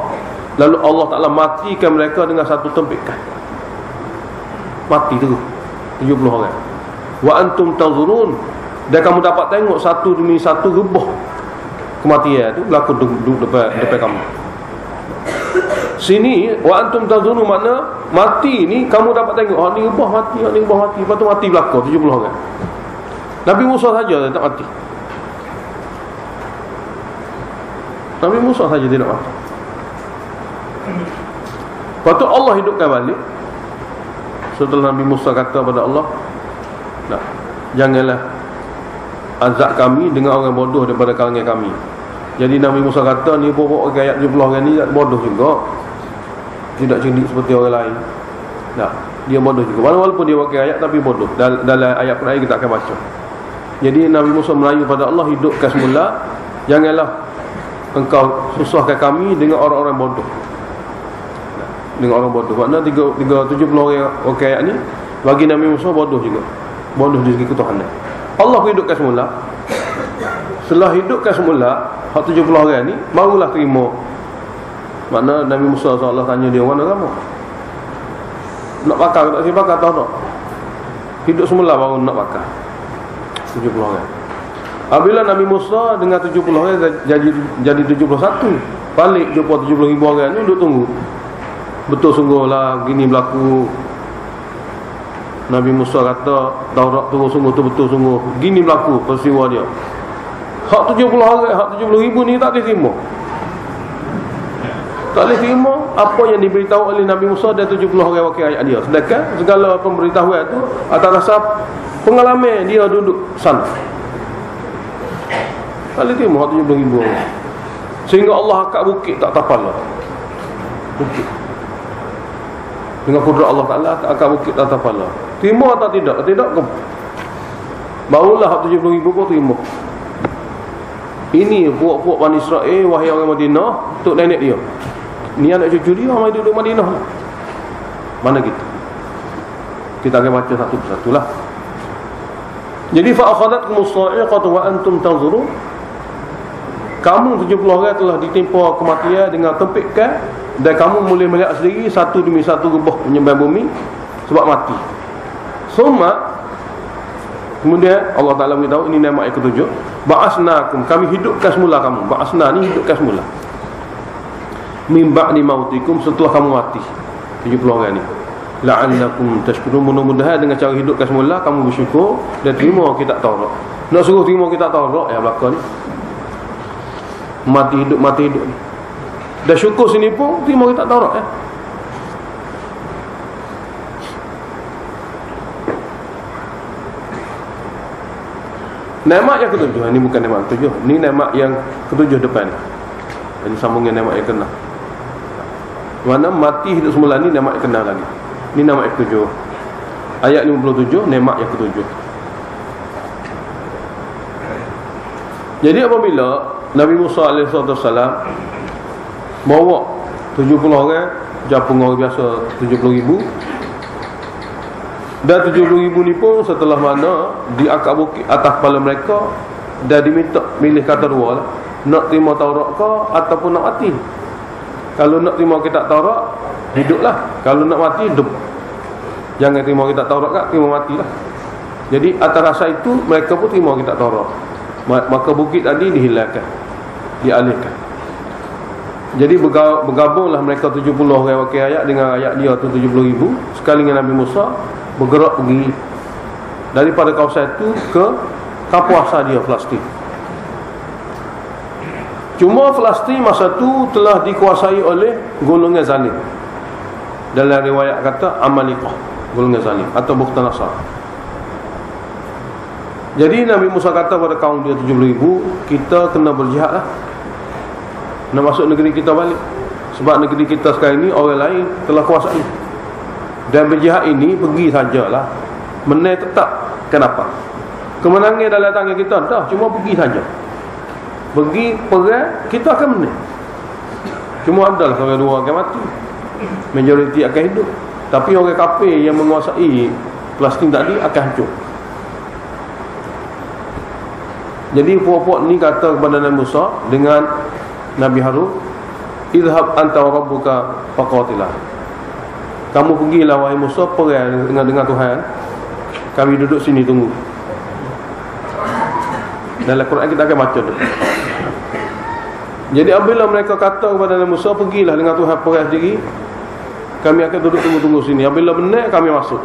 lalu Allah Ta'ala matikan mereka dengan satu tempikan. Mati terus 70 orang. Wa antum tanzurun, dan kamu dapat tengok satu demi satu rebah kematian tu berlaku depan kamu. Sini wa antum tanzurun makna mati ni kamu dapat tengok, hak ni rebah mati, hak ni rebah mati, lepas tu mati berlaku 70 orang. Nabi Musa saja tak mati. Nabi Musa saja tidak mati. Lepas tu Allah hidupkan balik. Setelah Nabi Musa kata pada Allah, nah, janganlah azab kami dengan orang bodoh daripada kalangan kami. Jadi Nabi Musa kata, ni pokok ayat 70 orang ni bodoh juga, tidak cerdik seperti orang lain. Nah, dia bodoh juga, walaupun dia wakil ayat tapi bodoh. Dalam ayat Quran kita akan baca. Jadi Nabi Musa merayu pada Allah, hidupkan semula, janganlah engkau susahkan kami dengan orang-orang bodoh. Dengan orang bodoh. Makna 70 orang wakil ayat ni bagi Nabi Musa bodoh juga, bodoh di segi ketuhanan. Allah hidupkan semula. Setelah hidupkan semula, hak 70 orang ni barulah terima. Makna Nabi Musa Allah tanya dia, mana kamu? Nak bakar tak? Si bakar tahu tak? Hidup semula baru nak bakar 70 orang. Apabila Nabi Musa dengan 70 orang jadi 71, balik jumpa 70,000 orang ni duduk tunggu. Betul sungguhlah gini berlaku. Nabi Musa kata Taurat tu sungguh tu betul sungguh. Gini berlaku peristiwa dia. Hak 70 orang, hak 70,000 ni tak diterima. Tak boleh terima apa yang diberitahu oleh Nabi Musa dan 70 orang wakil ayat dia. Sedangkan segala pemberitahuan tu atas dasar pengalaman dia duduk sana. Tak boleh terima hak 70,000 orang. Sehingga Allah angkat bukit tak tapal lah. Bukit dengan kudrat Allah Ta'ala akan bukit tak tapala. Terima atau tidak? Tidak ke? Barulah 70,000 kau terima. Ini puak-puak Bani Israel, wahai orang Madinah, untuk nenek dia. Ni anak cucu dia, mari duduk Madinah. Mana kita? Kita akan baca satu persatu lah. Jadi fa'akhadatkumus sa'iqatu wa antum tanzurun. Kamu 70 orang telah ditimpa kematian dengan tempikan, dan kamu boleh melihat sendiri satu demi satu rebah penyembah bumi sebab mati. Summa Kemudian Allah Ta'ala beritahu, ini nikmat yang ketujuh, ba'asnakum, kami hidupkan semula kamu. Ba'asna ni hidupkan semula, min ba'di mautikum, setelah kamu mati. 70 orang ni, la'allakum tashkurun, mudah-mudahan dengan cara hidupkan semula kamu bersyukur dan terima kitab Taurat. Nak suruh terima kitab Taurat yang belakang ni, mati hidup ni. Dan syukur sini pun terima kitab Taurat ya. Nikmat yang ketujuh, ini bukan nikmat ketujuh, ini nikmat yang ketujuh depan. Ini sambungnya nikmat yang keenam. Mana mati hidup semula ni nikmat yang keenam lagi. Ini nikmat yang ketujuh. Ayat 57, nikmat yang ketujuh. Jadi apabila Nabi Musa AS bawa 70 orang, Japung orang biasa 70,000, dan 70,000 ni pun setelah mana diangkat bukit atas kepala mereka dan diminta milih kata dua lah, nak terima Taurat ke ataupun nak mati. Kalau nak terima kitab Taurat, hiduplah. Kalau nak mati, hidup. Jangan terima kitab Taurat kan, terima matilah. Jadi atas rasa itu mereka pun terima kitab Taurat. Maka bukit tadi dihilangkan, dialihkan. Jadi bergabunglah mereka 70 orang wakil ayat dengan ayat dia tu 70,000 sekali dengan Nabi Musa, bergerak pergi daripada kawasan itu ke kapuasa dia Palestin. Cuma Palestin masa tu telah dikuasai oleh golongan zalim. Dalam riwayat kata Amalikah, golongan zalim atau Bukht Nasar. Jadi Nabi Musa kata pada kaum dia 70,000, kita kena berjihad lah, nak masuk negeri kita balik. Sebab negeri kita sekarang ni orang lain telah kuasai. Dan berjihad ini pergi sajalah, menang tetap. Kenapa? Kemenangan dalam tangan kita dah, cuma pergi saja. Pergi perang, kita akan menang. Cuma adalah orang dua akan mati, majoriti akan hidup. Tapi orang kafir yang menguasai Palestin tadi akan hancur. Jadi puak-puak ni kata kepada Nabi Musa dengan Nabi Harun, idhab anta wa rabbuka faqatilah. Kamu pergilah wahai Musa, perang dengan Tuhan. Kami duduk sini tunggu. Dalam Quran kita akan baca tu. Jadi apabila mereka kata kepada Nabi Musa, pergilah dengan Tuhan perang sendiri, kami akan duduk tunggu-tunggu sini. Apabila benar kami masuk.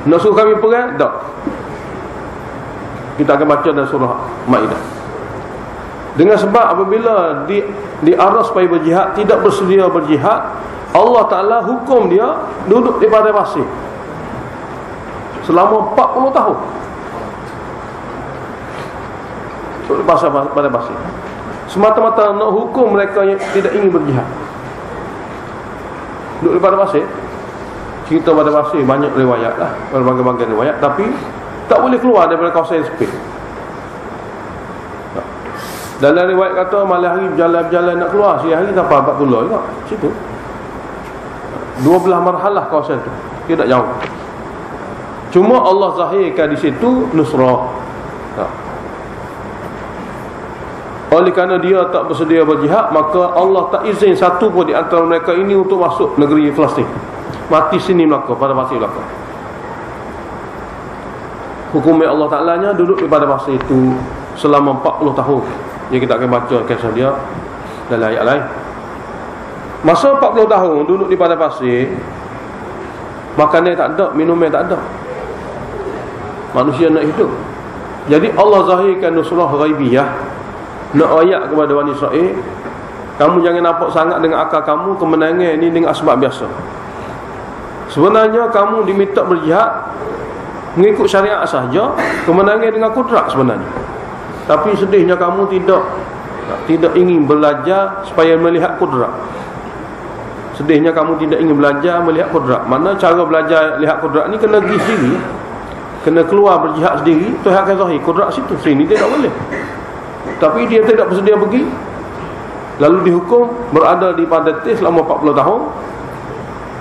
Nak suruh kami perang, tak. Kita akan baca dalam surah Maidah. Dengan sebab apabila diarah supaya berjihad, tidak bersedia berjihad, Allah Ta'ala hukum dia duduk di padang pasir selama 40 tahun. Duduk di padang pasir semata-mata nak hukum mereka yang tidak ingin berjihad. Duduk di padang pasir. Cerita padang pasir banyak riwayat lah, berbagai-bagai riwayat, tapi tak boleh keluar daripada kawasan yang sempit. Dalam riwayat kata malam hari berjalan-jalan nak keluar, siang hari sampai 40 juga situ. 12 marhalah kawasan tu, tidak jauh. Cuma Allah zahirkan di situ nusrah. Oleh kerana dia tak bersedia berjihad, maka Allah tak izin satu pun di antara mereka ini untuk masuk negeri Palestin. Mati sini Melaka, pada pasir Melaka. Hukum Allah Ta'ala-nya duduk di pada pasir itu selama 40 tahun. Yang kita akan baca kisah dia dalam ayat lain. Masa 40 tahun duduk di padang pasir, makanan tak ada, minuman tak ada, manusia nak hidup. Jadi Allah zahirkan nusrah ghaibiyah, nak ayat kepada Bani Israel, kamu jangan nampak sangat dengan akal kamu kemenangan ini dengan asbab biasa. Sebenarnya kamu diminta berjihad mengikut syariat sahaja, kemenangan dengan kudrat sebenarnya. Tapi sedihnya kamu tidak ingin belajar supaya melihat kudrat. Sedihnya kamu tidak ingin belajar melihat kudrat. Mana cara belajar lihat kudrat ni kena pergi sendiri, kena keluar berjihad sendiri. Tuhan akan zahir kudrat situ. Sini tidak boleh. Tapi dia tidak bersedia pergi, lalu dihukum berada di Padatis selama 40 tahun.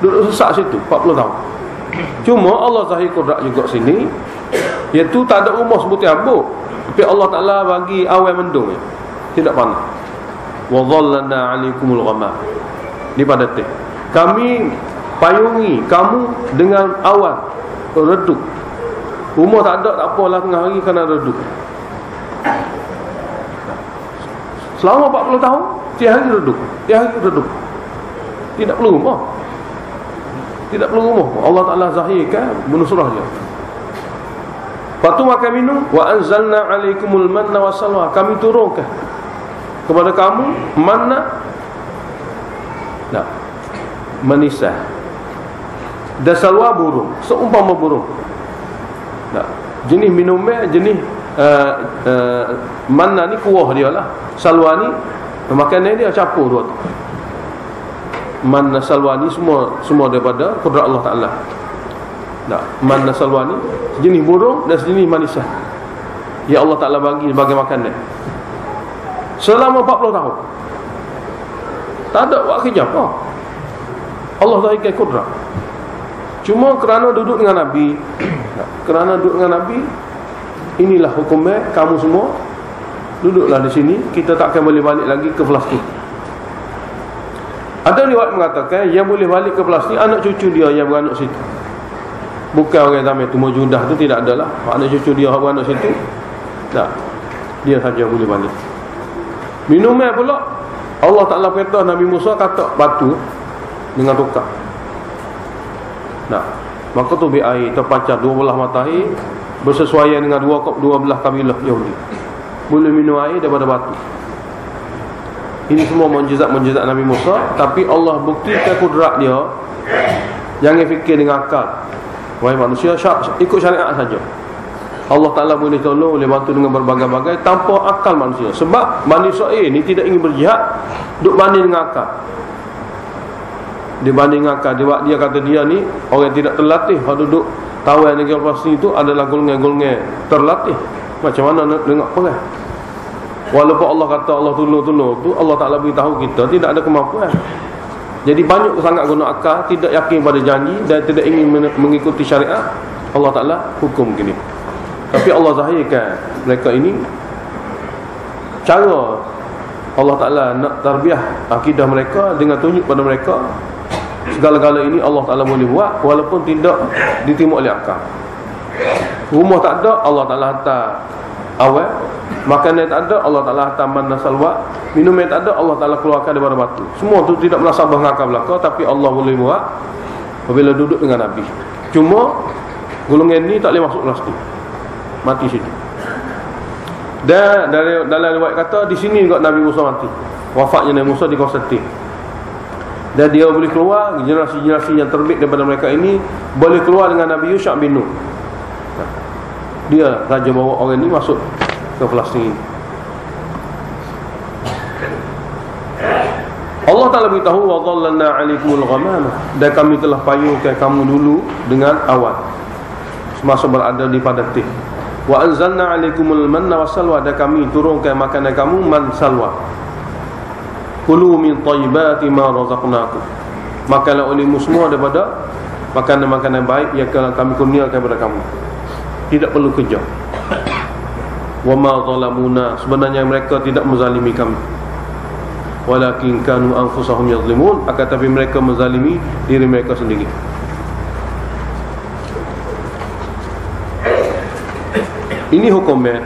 Duduk sesak situ 40 tahun. Cuma Allah zahir kudrat juga sini, iaitu tak ada umur sebutir habuk, tapi Allah Ta'ala bagi awan mendung, tidak panas. Wa dhallana 'alaikumul ghamam, di Padatis kami payungi kamu dengan awan redup. Rumah tak ada, tak apalah, tengah hari kena duduk. Selama 40 tahun tiap hari duduk, tiap hari duduk. Tidak perlu rumah. Tidak perlu rumah. Allah Ta'ala zahirkan menusrah dia. Lepas tu makan minum. Wa anzalna alaikumul manna wa salwa. Kami turunkan kepada kamu manna, nah, manisah, dan salwa, burung, seumpama burung. Nah, jenis minumnya, jenis manna ni kuah dia lah. Salwa ni makanan dia campur dua tu. Manna salwa ni semua daripada kudrat Allah Ta'ala. Nah, manna salwa ni sejenis burung dan sejenis manisah ya Allah Ta'ala bagi sebagai makanan selama 40 tahun. Tak ada buat kerja apa. Allah zahirkan kudrat. Cuma kerana duduk dengan Nabi, kerana duduk dengan Nabi, inilah hukumnya. Kamu semua duduklah di sini. Kita takkan boleh balik lagi ke Palestin. Ada riwayat mengatakan yang boleh balik ke Palestin anak cucu dia yang beranak situ. Bukan orang zaman tu Majudah tu, tidak adalah. Anak cucu dia yang beranak situ, tak, dia saja boleh balik. Minumnya pula Allah Ta'ala perintah Nabi Musa katak batu dengan tukar. Nah, maka tu biar air terpancar dua belah matahari bersesuaian dengan dua belah kabilah Yahudi. Boleh minum air daripada batu. Ini semua mukjizat Nabi Musa. Tapi Allah buktikan kudrat dia. Jangan fikir dengan akal. Wahai manusia, ikut syariat saja. Allah Ta'ala boleh tolong, boleh bantu dengan berbagai-bagai tanpa akal manusia. Sebab Bani Israel ni tidak ingin berjihad, duk banding dengan akal. Dia banding dengan akal. Dia kata dia ni orang tidak terlatih. Kalau duduk tawan negara Palestin itu adalah golongan-golongan terlatih. Macam mana nak dengar perang? Walaupun Allah kata Allah tolong tu, Allah Ta'ala beritahu kita tidak ada kemampuan. Jadi banyak sangat guna akal, tidak yakin pada janji dan tidak ingin mengikuti syariat. Allah Ta'ala hukum gini. Tapi Allah zahirkan mereka ini cara Allah Ta'ala nak tarbiyah akidah mereka dengan tunjuk pada mereka segala-gala ini Allah Ta'ala boleh buat walaupun tidak diterima oleh akal. Rumah tak ada, Allah Ta'ala hantar awal. Makanan tak ada, Allah Ta'ala hantar manna salwa. Minum yang tak ada, Allah Ta'ala keluarkan daripada batu. Semua tu tidak menasabah dengan akal belaka, tapi Allah boleh buat apabila duduk dengan Nabi. Cuma golongan ni tak boleh masuk Palestin, mati situ. Dan dalam riwayat kata di sini juga Nabi Musa mati. Wafatnya Nabi Musa di Konstantin. Dan dia boleh keluar, generasi-generasi yang terbit daripada mereka ini boleh keluar dengan Nabi Yusha bin Nun. Dia raja bawa orang ni masuk ke Palestin. Allah Ta'ala beritahu wa dhallalna 'alaikumul ghamama, dan kami telah payungkan kamu dulu dengan awan semasa berada di padang. Wa anzalna 'alaikumul manna wassalwa, dan kami turunkan makanan kamu man salwa. Kulu min thayyibati ma razaqnakum, makanlah olehmu semua daripada makanan-makanan baik yang kami kurniakan kepada kamu. Tidak perlu kerja. Wa ma zalamuna, sebenarnya mereka tidak menzalimi kami. Walakin kanu anfusahum yazlimun, akan tapi mereka menzalimi diri mereka sendiri. Ini hukumnya.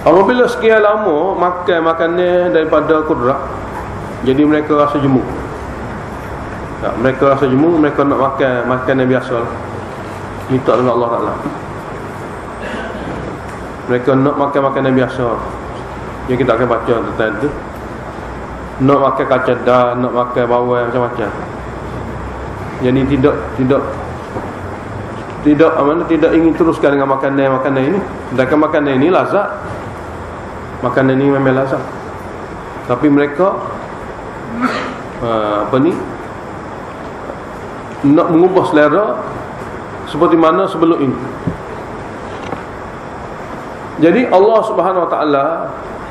Apabila sekian lama makan makanan daripada kudrat, jadi mereka rasa jemu. Tak, mereka rasa jemu, mereka nak makan makanan biasa. Minta dengan Allah Ta'ala. Mereka nak makan makanan biasa. Yang kita akan baca tentang itu. Nak makan kacang dah, nak makan bawang macam-macam. Jadi tidak ingin teruskan dengan makanan ini. Sedangkan makanan ini lazat. Makanan ini memang lazat. Tapi mereka nak mengubah selera seperti mana sebelum ini. Jadi Allah Subhanahu Wa Taala,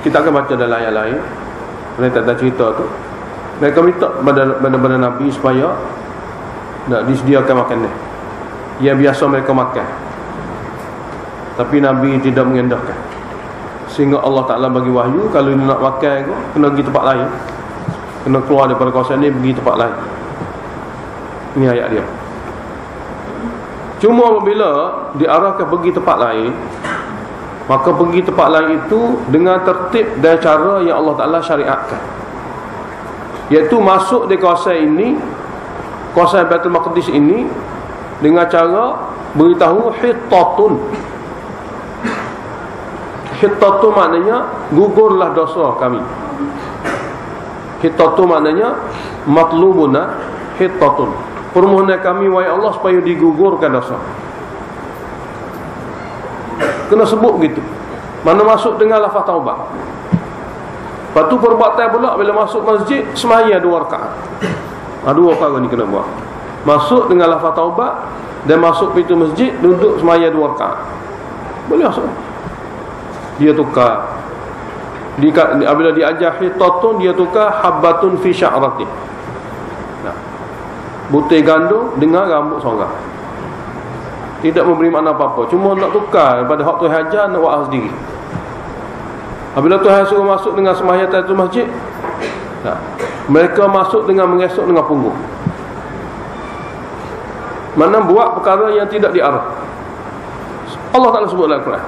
kita akan baca dalam ayat lain, mereka tak cerita tu, mereka minta pada Nabi supaya nak disediakan makanan yang biasa mereka makan. Tapi Nabi tidak mengendahkan. Sehingga Allah Ta'ala bagi wahyu, kalau dia nak makan kena pergi tempat lain, kena keluar daripada kawasan ni, pergi tempat lain. Ini ayat dia. Cuma apabila diarahkan pergi tempat lain, maka pergi tempat lain itu dengan tertib dan cara yang Allah Ta'ala syariatkan, iaitu masuk di kawasan ini, kawasan Baitul Maqdis ini, dengan cara beritahu hittatun. Hittatun maknanya gugurlah dosa kami. Hittatun maknanya matlubuna hittatun, permohonan kami wahai Allah supaya digugurkan dosa. Kena sebut gitu. Mana masuk dengan lafaz taubat. Lepas tu perbuatan pula bila masuk masjid, semaya 2 rakaat. Dua perkara ni kena buat. Masuk dengan lafaz taubat dan masuk pintu masjid, duduk semaya 2 rakaat. Boleh masuk. Dia tukar. Bila diajar hittatun, dia tukar habbatun fi sya'rati. Butir gandum dengan rambut sorang. Tidak memberi makna apa-apa, cuma nak tukar daripada hak Tuhan ajar, nak buat sendiri. Apabila Tuhan suruh masuk dengan sembahyang tahiyatul masjid, mereka masuk dengan mengesok dengan punggung. Mana buat perkara yang tidak diarah. Allah Ta'ala sebut dalam Al-Quran,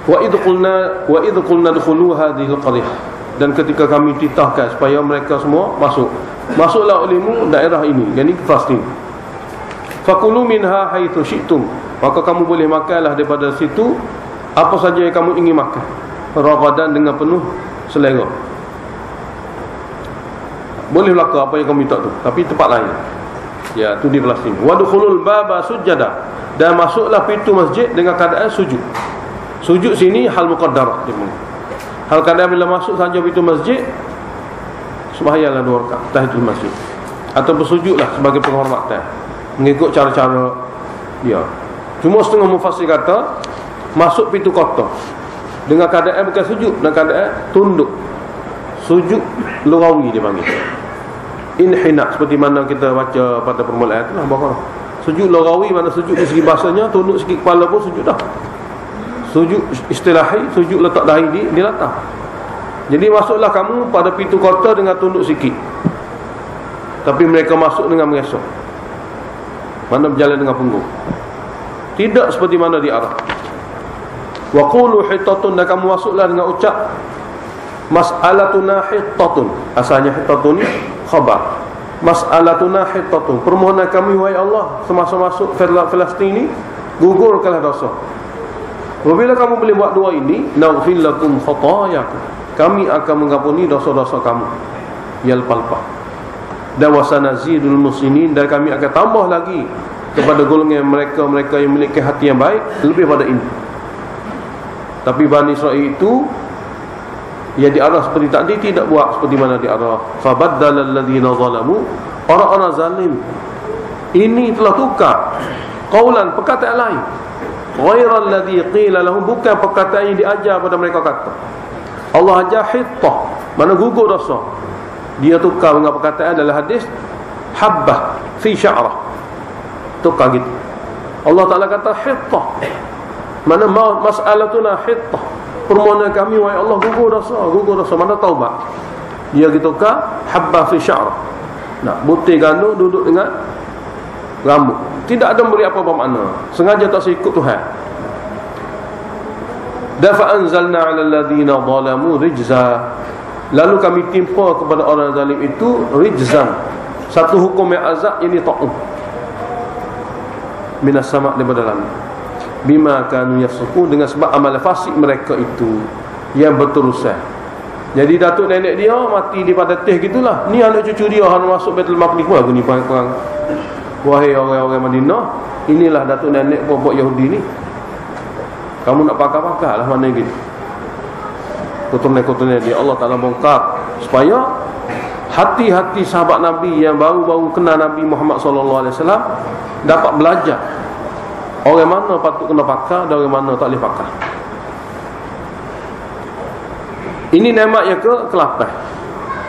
wa idh qulna dukhulu hadhihi al-qaryah, dan ketika kami titahkan supaya mereka semua masuklah olehmu daerah ini, yakni Palestin. Fakulu minha haitsu syi'tum, maka kamu boleh makanlah daripada situ apa saja yang kamu ingin makan, ragadan, dengan penuh selera. Boleh belaka apa yang kamu minta tu, tapi tempat lain, ya, tu di Palestin. Wadkhulul baba sujada, dan masuklah pintu masjid dengan keadaan sujud. Sujud sini hal muqaddarah. Hal kadang bila masuk saja pintu masjid, sembahyanglah 2 rakaat tahiyatul masjid, atau bersujudlah sebagai penghormatan mengikut cara-cara dia. Cuma setengah mufassir kata masuk pintu kota dengan keadaan bukan sujud, dengan keadaan tunduk. Sujud lughawi dia panggil inhina, seperti mana kita baca pada permulaan itulah Baqarah. Sujud lughawi mana sujud di segi bahasanya, tunduk sikit kepala pun sujud dah. Sujud istilahi, sujud letak dahi di latah. Jadi masuklah kamu pada pintu kota dengan tunduk sikit, tapi mereka masuk dengan mengesok, mana berjalan dengan punggung, tidak seperti mana di Arab. Wa qulu hittatun, dan kamu masuklah dengan ucap mas'alatuna hittatun. Asalnya hittatun ni khabar, mas'alatuna hittatun, permohonan kami wahai Allah semasa masuk Palestin ni, gugurkanlah dosa. Apabila kamu boleh buat dua ini, naghfir lakum khatayakum, kami akan mengampuni dosa-dosa kamu yang lepas-lepas. Dan wasanazidul muslimin, dan kami akan tambah lagi kepada golongan mereka yang memiliki hati yang baik lebih pada ini. Tapi Bani Israel itu yang diarah seperti tadi tidak buat seperti mana diarah. Fabaddala alladhina zalamu, orang-orang zalim ini telah tukar qaulan, perkataan lain, ghairal ladzi qila lahum, bukan perkataan yang diajar pada mereka kata. Allah ajar hittah, mana gugur dosa. Dia tukar dengan perkataan dalam hadis habbah fi sya'rah, tukar gitu. Allah Ta'ala kata hittah, mana mas'alatuna hittah, permohonan kami wahai Allah gugur dosa, mana taubat. Dia gitu tukar habbah fi sya'rah, nah, butir gandum duduk dengan rambut. Tidak ada memberi apa-apa makna, sengaja tak ikut Tuhan. Dan fa'anzalna 'alal ladzina zalamu rijza, lalu kami timpa kepada orang zalim itu rijzan, satu hukum yang azab, ini ta'um minas sama', daripada langit, bima kanu yafsukun, dengan sebab amal fasik mereka itu yang berterusan. Jadi datuk nenek dia mati di pada teh gitulah, ni anak cucu dia hang masuk Baitul Maqdis pun aku ni perang. Wahai orang-orang Madinah, inilah datuk nenek pokok Yahudi ni, kamu nak pakar-pakar lah mana gitu. Keturunan-keturunan dia Allah Ta'ala bongkar supaya hati-hati sahabat Nabi yang baru-baru kenal Nabi Muhammad SAW dapat belajar orang mana patut kena pakar dan orang mana tak boleh pakar. Ini nikmat yang ke-8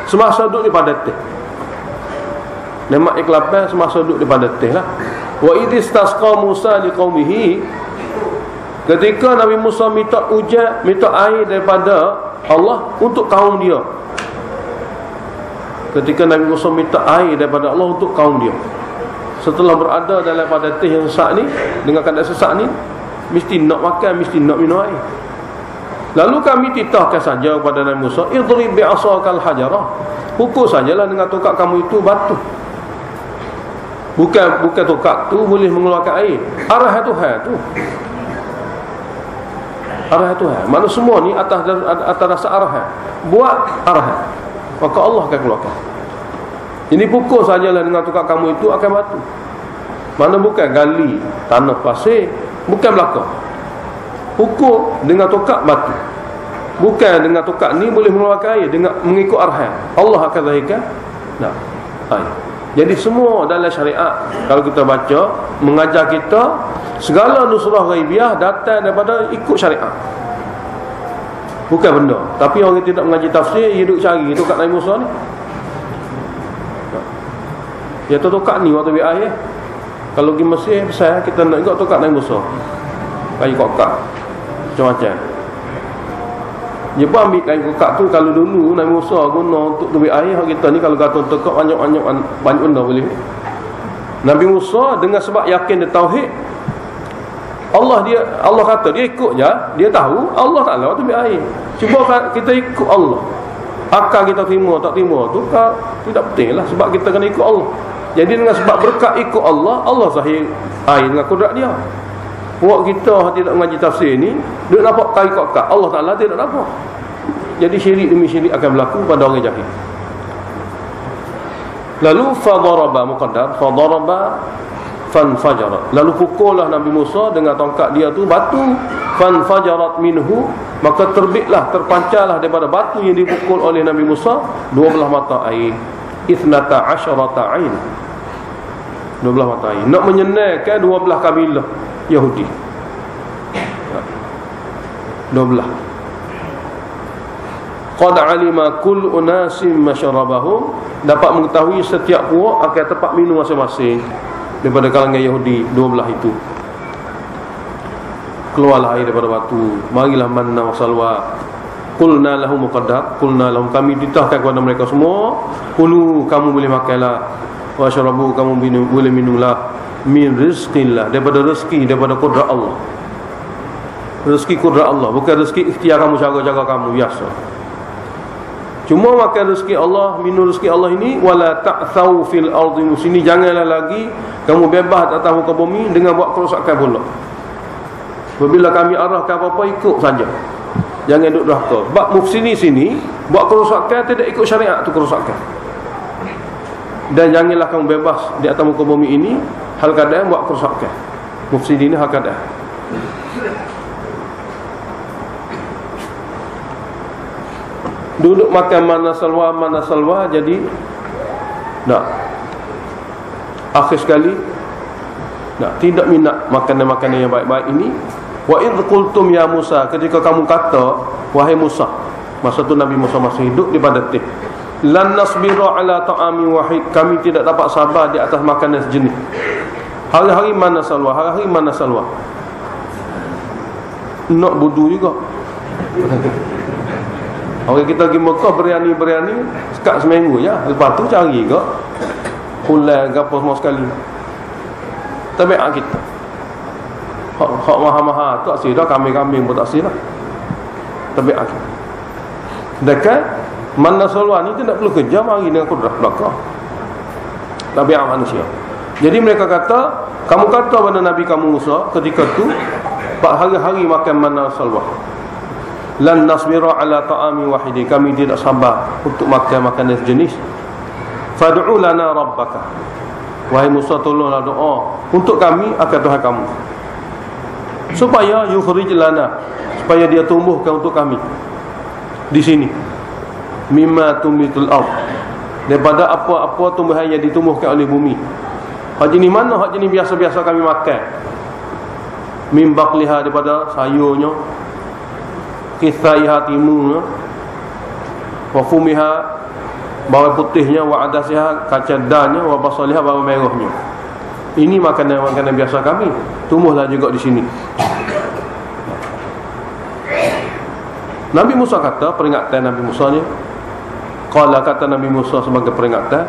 semasa duduk di pada teh. Nikmat yang ke-8 semasa duduk di pada teh lah. Wa idistasqa Musa liqaumihi, ketika Nabi Musa minta hujan, minta air daripada Allah untuk kaum dia. Ketika Nabi Musa minta air daripada Allah untuk kaum dia, setelah berada dalam pada teh yang sesak ni, dengan keadaan sesak ni, mesti nak makan, mesti nak minum air. Lalu kami titahkan saja kepada Nabi Musa, idrib bi'asakal hajarah, pukul sajalah dengan tongkat kamu itu batu. Bukan tongkat tu boleh mengeluarkan air. Arah Tuhan tu, arah Tuhan. Mana semua ni atas dasar arah. Buat arah, maka Allah akan keluarkan. Jadi pukul sajalah dengan tongkat kamu itu akan batu. Mana bukan gali tanah pasir, bukan belakang. Pukul dengan tongkat batu. Bukan dengan tongkat ni boleh mengeluarkan air, dengan mengikut arah Allah akan zahirkan air. Jadi semua dalam syariat, kalau kita baca, mengajar kita segala nusrah ghaibiyah datang daripada ikut syariat, bukan benda. Tapi orang tidak mengaji tafsir, dia duduk cari tongkat Nabi Musa ni. Ya tongkat ni waktu biar air. Kalau pergi Mesir besar, kita nak ikut tongkat Nabi Musa, kayu kokak macam-macam. Dia pun ambil kayu kokak tu. Kalau dulu Nabi Musa guna untuk tubik air, kita ni kalau kata tekak banyak benda boleh. Nabi Musa dengan sebab yakin dia tauhid, Allah kata dia ikut je, dia tahu Allah Taala tubik air. Cuba kita ikut Allah. Akal kita terima tak terima tu tidak penting lah, sebab kita kena ikut Allah. Jadi dengan sebab berkat ikut Allah, Allah zahir air dengan kudrat dia. Buat kita tidak mengaji tafsir ni, dia nampak kayu kokak, Allah Taala tidak nampak. Jadi syirik demi syirik akan berlaku pada orang jahil. Lalu fadaraba muqaddar, fadaraba fanfajarat. Lalu pukullah Nabi Musa dengan tongkat dia tu batu, fanfajarat minhu, maka terbitlah, terpancarlah daripada batu yang dipukul oleh Nabi Musa 12 mata air. 12 ain, 12 mata air. Nak menyenangkan 12 kabilah Yahudi. 12. Qad alima kull unasim masyrabahum, dapat mengetahui setiap puak akan tempat minum masing-masing daripada kalangan Yahudi. 12 itu keluarlah air daripada batu. Marilah manna wa salwa. Qulna lahum muqaddar, qulna lahum, kami titahkan kepada mereka semua, kulu, kamu boleh makanlah, wa syarabu, kamu boleh minumlah, min rizqillah, daripada rezeki, daripada kudrat Allah. Rezeki kudrat Allah, bukan rezeki ikhtiar kamu, cara-cara kamu biasa. Cuma makan rezeki Allah, minum rezeki Allah ini. Wala ta'thau fil ardi musini, janganlah lagi kamu bebas atas muka bumi dengan buat kerosakan pula. Apabila kami arahkan apa-apa, ikut saja, jangan duduk durhaka. Sebab mufsini sini buat kerosakan tidak ikut syariat tu kerosakan. Dan janganlah kamu bebas di atas muka bumi ini hal keadaan buat kerosakan. Mufsini ini hal keadaan. Duduk makan mana salwa, jadi akhir sekali tidak minat makanan-makanan yang baik-baik ini. Wa idh qultum ya Musa, ketika kamu kata wahai Musa, masa tu Nabi Musa masih hidup di pada teh, lan nasbira ala ta'ami wahid, kami tidak dapat sabar di atas makanan sejenis. Hari-hari mana salwa, hari-hari mana salwa. Nak budu juga. Orang kita pergi Mekah berani sekat seminggu ya, lepas tu cari ke pulang ke apa semua sekali. Tabiat kita hak mahal-mahal tu tak sih dah, kambing-kambing pun tak sih dah. Tabiat kita dekat mana salwa ni tidak perlu kerja, mari dengan kudrat belakang. Tabiat manusia. Jadi mereka kata, kamu kata pada Nabi kamu Musa ketika tu, hari-hari makan mana salwa. Lan nasbira ala ta'ami wahidi, kami tidak sabar untuk makan makanan sejenis. Fad'u lana rabbaka, wahai Musa, tolonglah doa untuk kami akan Tuhan kamu, supaya yukhrij lana, supaya dia tumbuhkan untuk kami di sini, mimma tumitul ard, daripada apa-apa tumbuhan yang ditumbuhkan oleh bumi. Hak jenis mana? Hak jenis biasa-biasa kami makan. Min baqliha, daripada sayurnya, kisaiha timunya, wa fumiha, bawang putihnya, wa adasiha, kacadanya, wa basaliha, bawang merahnya. Ini makanan-makanan biasa kami, tumbuhlah juga di sini. Nabi Musa kata, peringatan Nabi Musa ni, qala, kata Nabi Musa sebagai peringatan,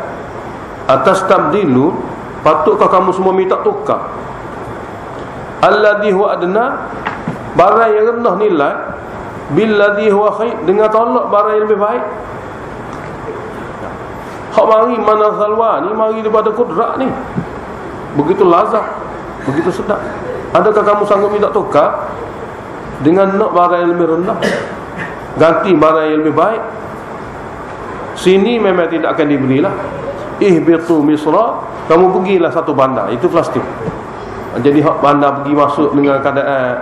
atastabdilu, Patutkah kamu semua minta tukar? Alladhi huwa adna, barang yang rendah nilai, billadhi huwa khair, dengan tolak barang yang lebih baik. Hak mari mana salwa ni, mari daripada kudrat ni, begitu lazat, begitu sedap. Adakah kamu sanggup minta tukar dengan nak barang yang lebih rendah, ganti barang yang lebih baik? Sini memang tidak akan diberilah. Ihbitu Misra, kamu pergilah satu bandar, itu Palestin. Jadi hak bandar pergi masuk dengan keadaan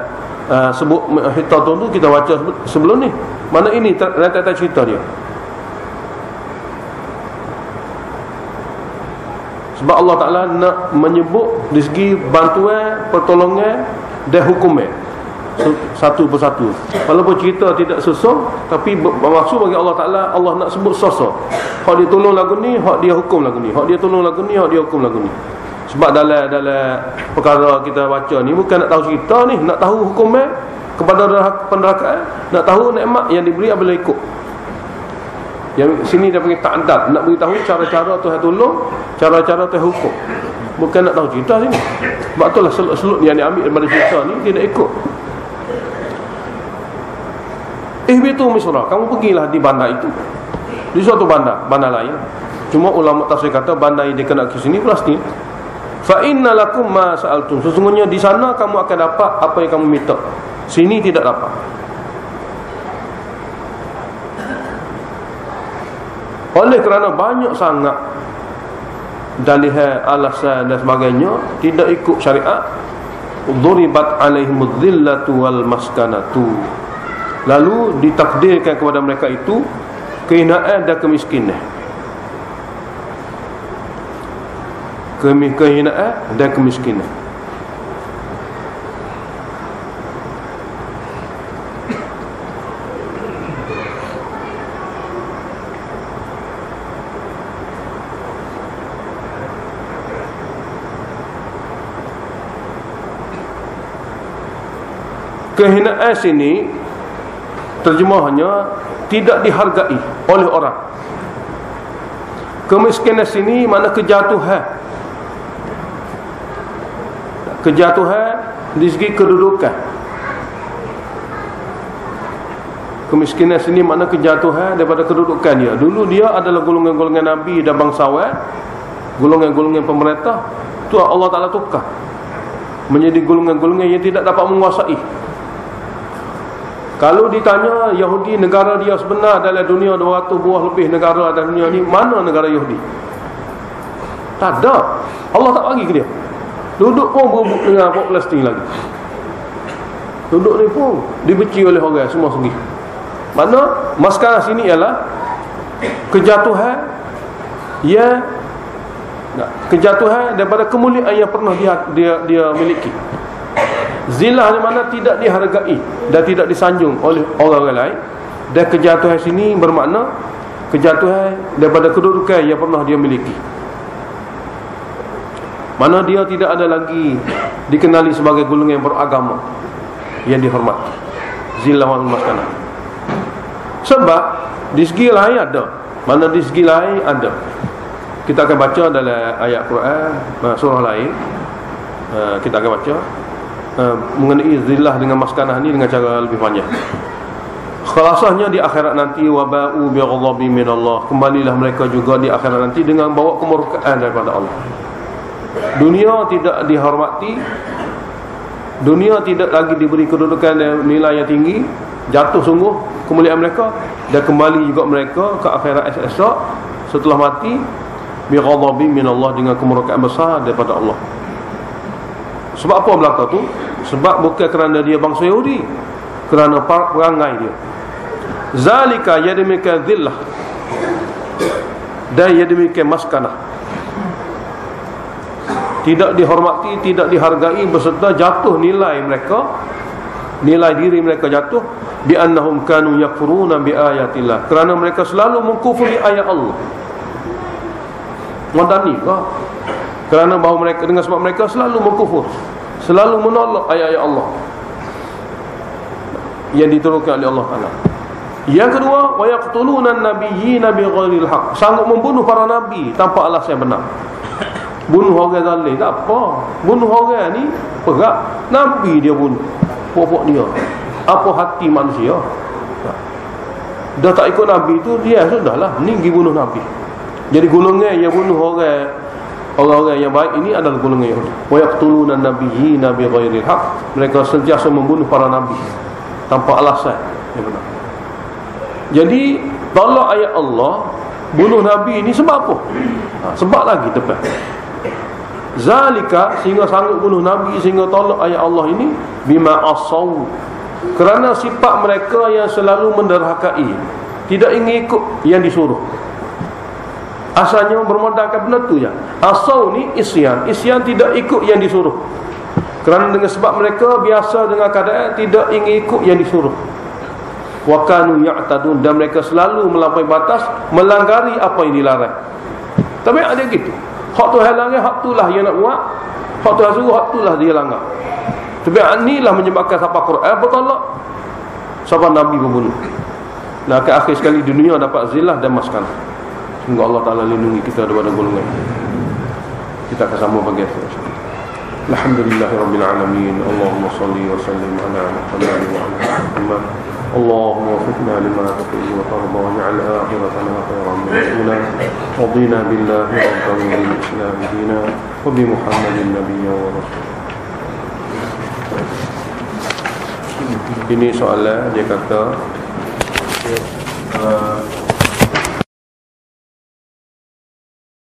sebut hitam tu kita baca sebelum ni. Mana ini rentetan cerita dia. Sebab Allah Ta'ala nak menyebut di segi bantuan, pertolongan dan hukumnya satu persatu. Walaupun cerita tidak susun, tapi bermaksud bagi Allah Ta'ala, Allah nak sebut sosok. Hak dia tolong lagu ni, hak dia hukum lagu ni. Hak dia tolong lagu ni, hak dia hukum lagu ni. Sebab dalam perkara kita baca ni bukan nak tahu cerita ni, nak tahu hukumnya kepada penerakaan, nak tahu nikmat yang diberi apabila ikut. Yang sini dia panggil ta'addad, nak beritahu cara-cara Tuhan tolong, cara-cara Tuhan hukum. Bukan nak tahu cerita sini. Sebab itulah seluk-seluk yang diambil daripada cerita ni tidak ikut. Ihbitu Misra, kamu pergilah di bandar itu, di suatu bandar lain. Cuma ulama tafsir kata bandar yang dikenal ke sini Palestin. Fa inna lakum ma sa'altum, sesungguhnya di sana kamu akan dapat apa yang kamu minta, sini tidak dapat. Oleh kerana banyak sangat dalih alasan dan sebagainya tidak ikut syariat, duribat alaihimudz zillatu wal maskanatu, lalu ditakdirkan kepada mereka itu kehinaan dan kemiskinan. Kehinaan dan kemiskinan. Kehinaan sini terjemahannya tidak dihargai oleh orang. Kemiskinan sini mana kejatuhan. Kejatuhan di segi kedudukan. Kemiskinan sini makna kejatuhan daripada kedudukan dia. Dulu dia adalah golongan-golongan Nabi dan bangsawan, golongan-golongan pemerintah. Tu Allah Ta'ala tukar menjadi golongan-golongan yang tidak dapat menguasai. Kalau ditanya Yahudi negara dia sebenar dalam dunia 200 buah lebih negara dalam dunia ni, mana negara Yahudi? Tak ada. Allah tak bagi ke dia. Duduk pun berebut dengan orang Palestin lagi. Duduk ni pun dibenci oleh orang semua segi. Mana masalah sini ialah kejatuhan kejatuhan daripada kemuliaan yang pernah dia miliki. Zillah di mana tidak dihargai dan tidak disanjung oleh orang-orang lain. Dan kejatuhan sini bermakna kejatuhan daripada kedudukan yang pernah dia miliki, mana dia tidak ada lagi dikenali sebagai golongan yang beragama yang dihormati. Zillah wal maskanah. Sebab di segi lain ada, mana di segi lain ada. Kita akan baca dalam ayat Quran surah lain. Kita akan baca mengenai zillah dengan maskanah ni dengan cara lebih panjang. Khalasahnya di akhirat nanti, waba'u bighadabi minallah, kembalilah mereka juga di akhirat nanti dengan bawa kemurkaan daripada Allah. Dunia tidak dihormati, dunia tidak lagi diberi kedudukan dan nilai yang tinggi, jatuh sungguh kemuliaan mereka, dan kembali juga mereka ke akhirat esok setelah mati bighadabi minallah, dengan kemurkaan besar daripada Allah. Sebab apa belaka tu? Sebab bukan kerana dia bangsa Yahudi, kerana perangai dia. Zalika yadmika dhillah, dan yadmika maskanah, tidak dihormati, tidak dihargai, beserta jatuh nilai mereka, nilai diri mereka jatuh. Bi annahum kanu yakfuruna bi ayatillah, kerana mereka selalu mengkufuri ayat Allah. Modani kah? Kerana bahawa mereka, dengan sebab mereka selalu mengkufur, selalu menolak ayat-ayat Allah yang diturunkan oleh Allah Taala. Yang kedua, wa yaqtuluna an-nabiyyina bighairil haqq, sanggup membunuh para nabi tanpa alasan yang benar. Bunuh orang zalim tak apa. Bunuh orang ni berat. Nabi dia bunuh pokok dia. Apa hati manusia? Dah tak ikut Nabi tu, dia sudahlah, ni pergi bunuh Nabi. Jadi golongan yang bunuh orang-orang yang baik ini adalah golongan Yahudi. Wa yaqtuluna an-nabiyina bighairil haqq. Mereka sentiasa membunuh para nabi tanpa alasan. Ya benar. Jadi tolak ayat Allah, bunuh nabi ini sebab apa? Sebab lagi tepat. Zalika, sehingga sanggup bunuh nabi, sehingga tolak ayat Allah ini, bima asaw, kerana sifat mereka yang selalu menderhakai, tidak ingin ikut yang disuruh. Asalnya bermodalkan benda tu je. Asaw ni isyan tidak ikut yang disuruh. Kerana dengan sebab mereka biasa dengan keadaan tidak ingin ikut yang disuruh. Wa kanu ya'tadun, dan mereka selalu melampaui batas, melanggari apa yang dilarang. Tapi ada gitu. Hak tu halang, hak tu lah yang nak buat. Hak tu suruh, hak tu lah dia langgar. Tapi inilah menyebabkan siapa Quran bertolak, siapa Nabi berbunuh. Nah, ke akhir sekali dunia dapat zillah dan maskalah. Semoga Allah Ta'ala lindungi kita daripada golongan. Kita akan sama bagi akhir. Alhamdulillahirrabbilalamin. Allahumma salli wa sallim ala Muhammad wa ala Muhammad. Allahumma wafiqna lima tuhibbu wa tarda wa ja'al akhiratana khairan min ula. Radina billahi rabban wa bil islam dina wa bi Muhammadin nabiyya wa rasul. Ini soalan dia kata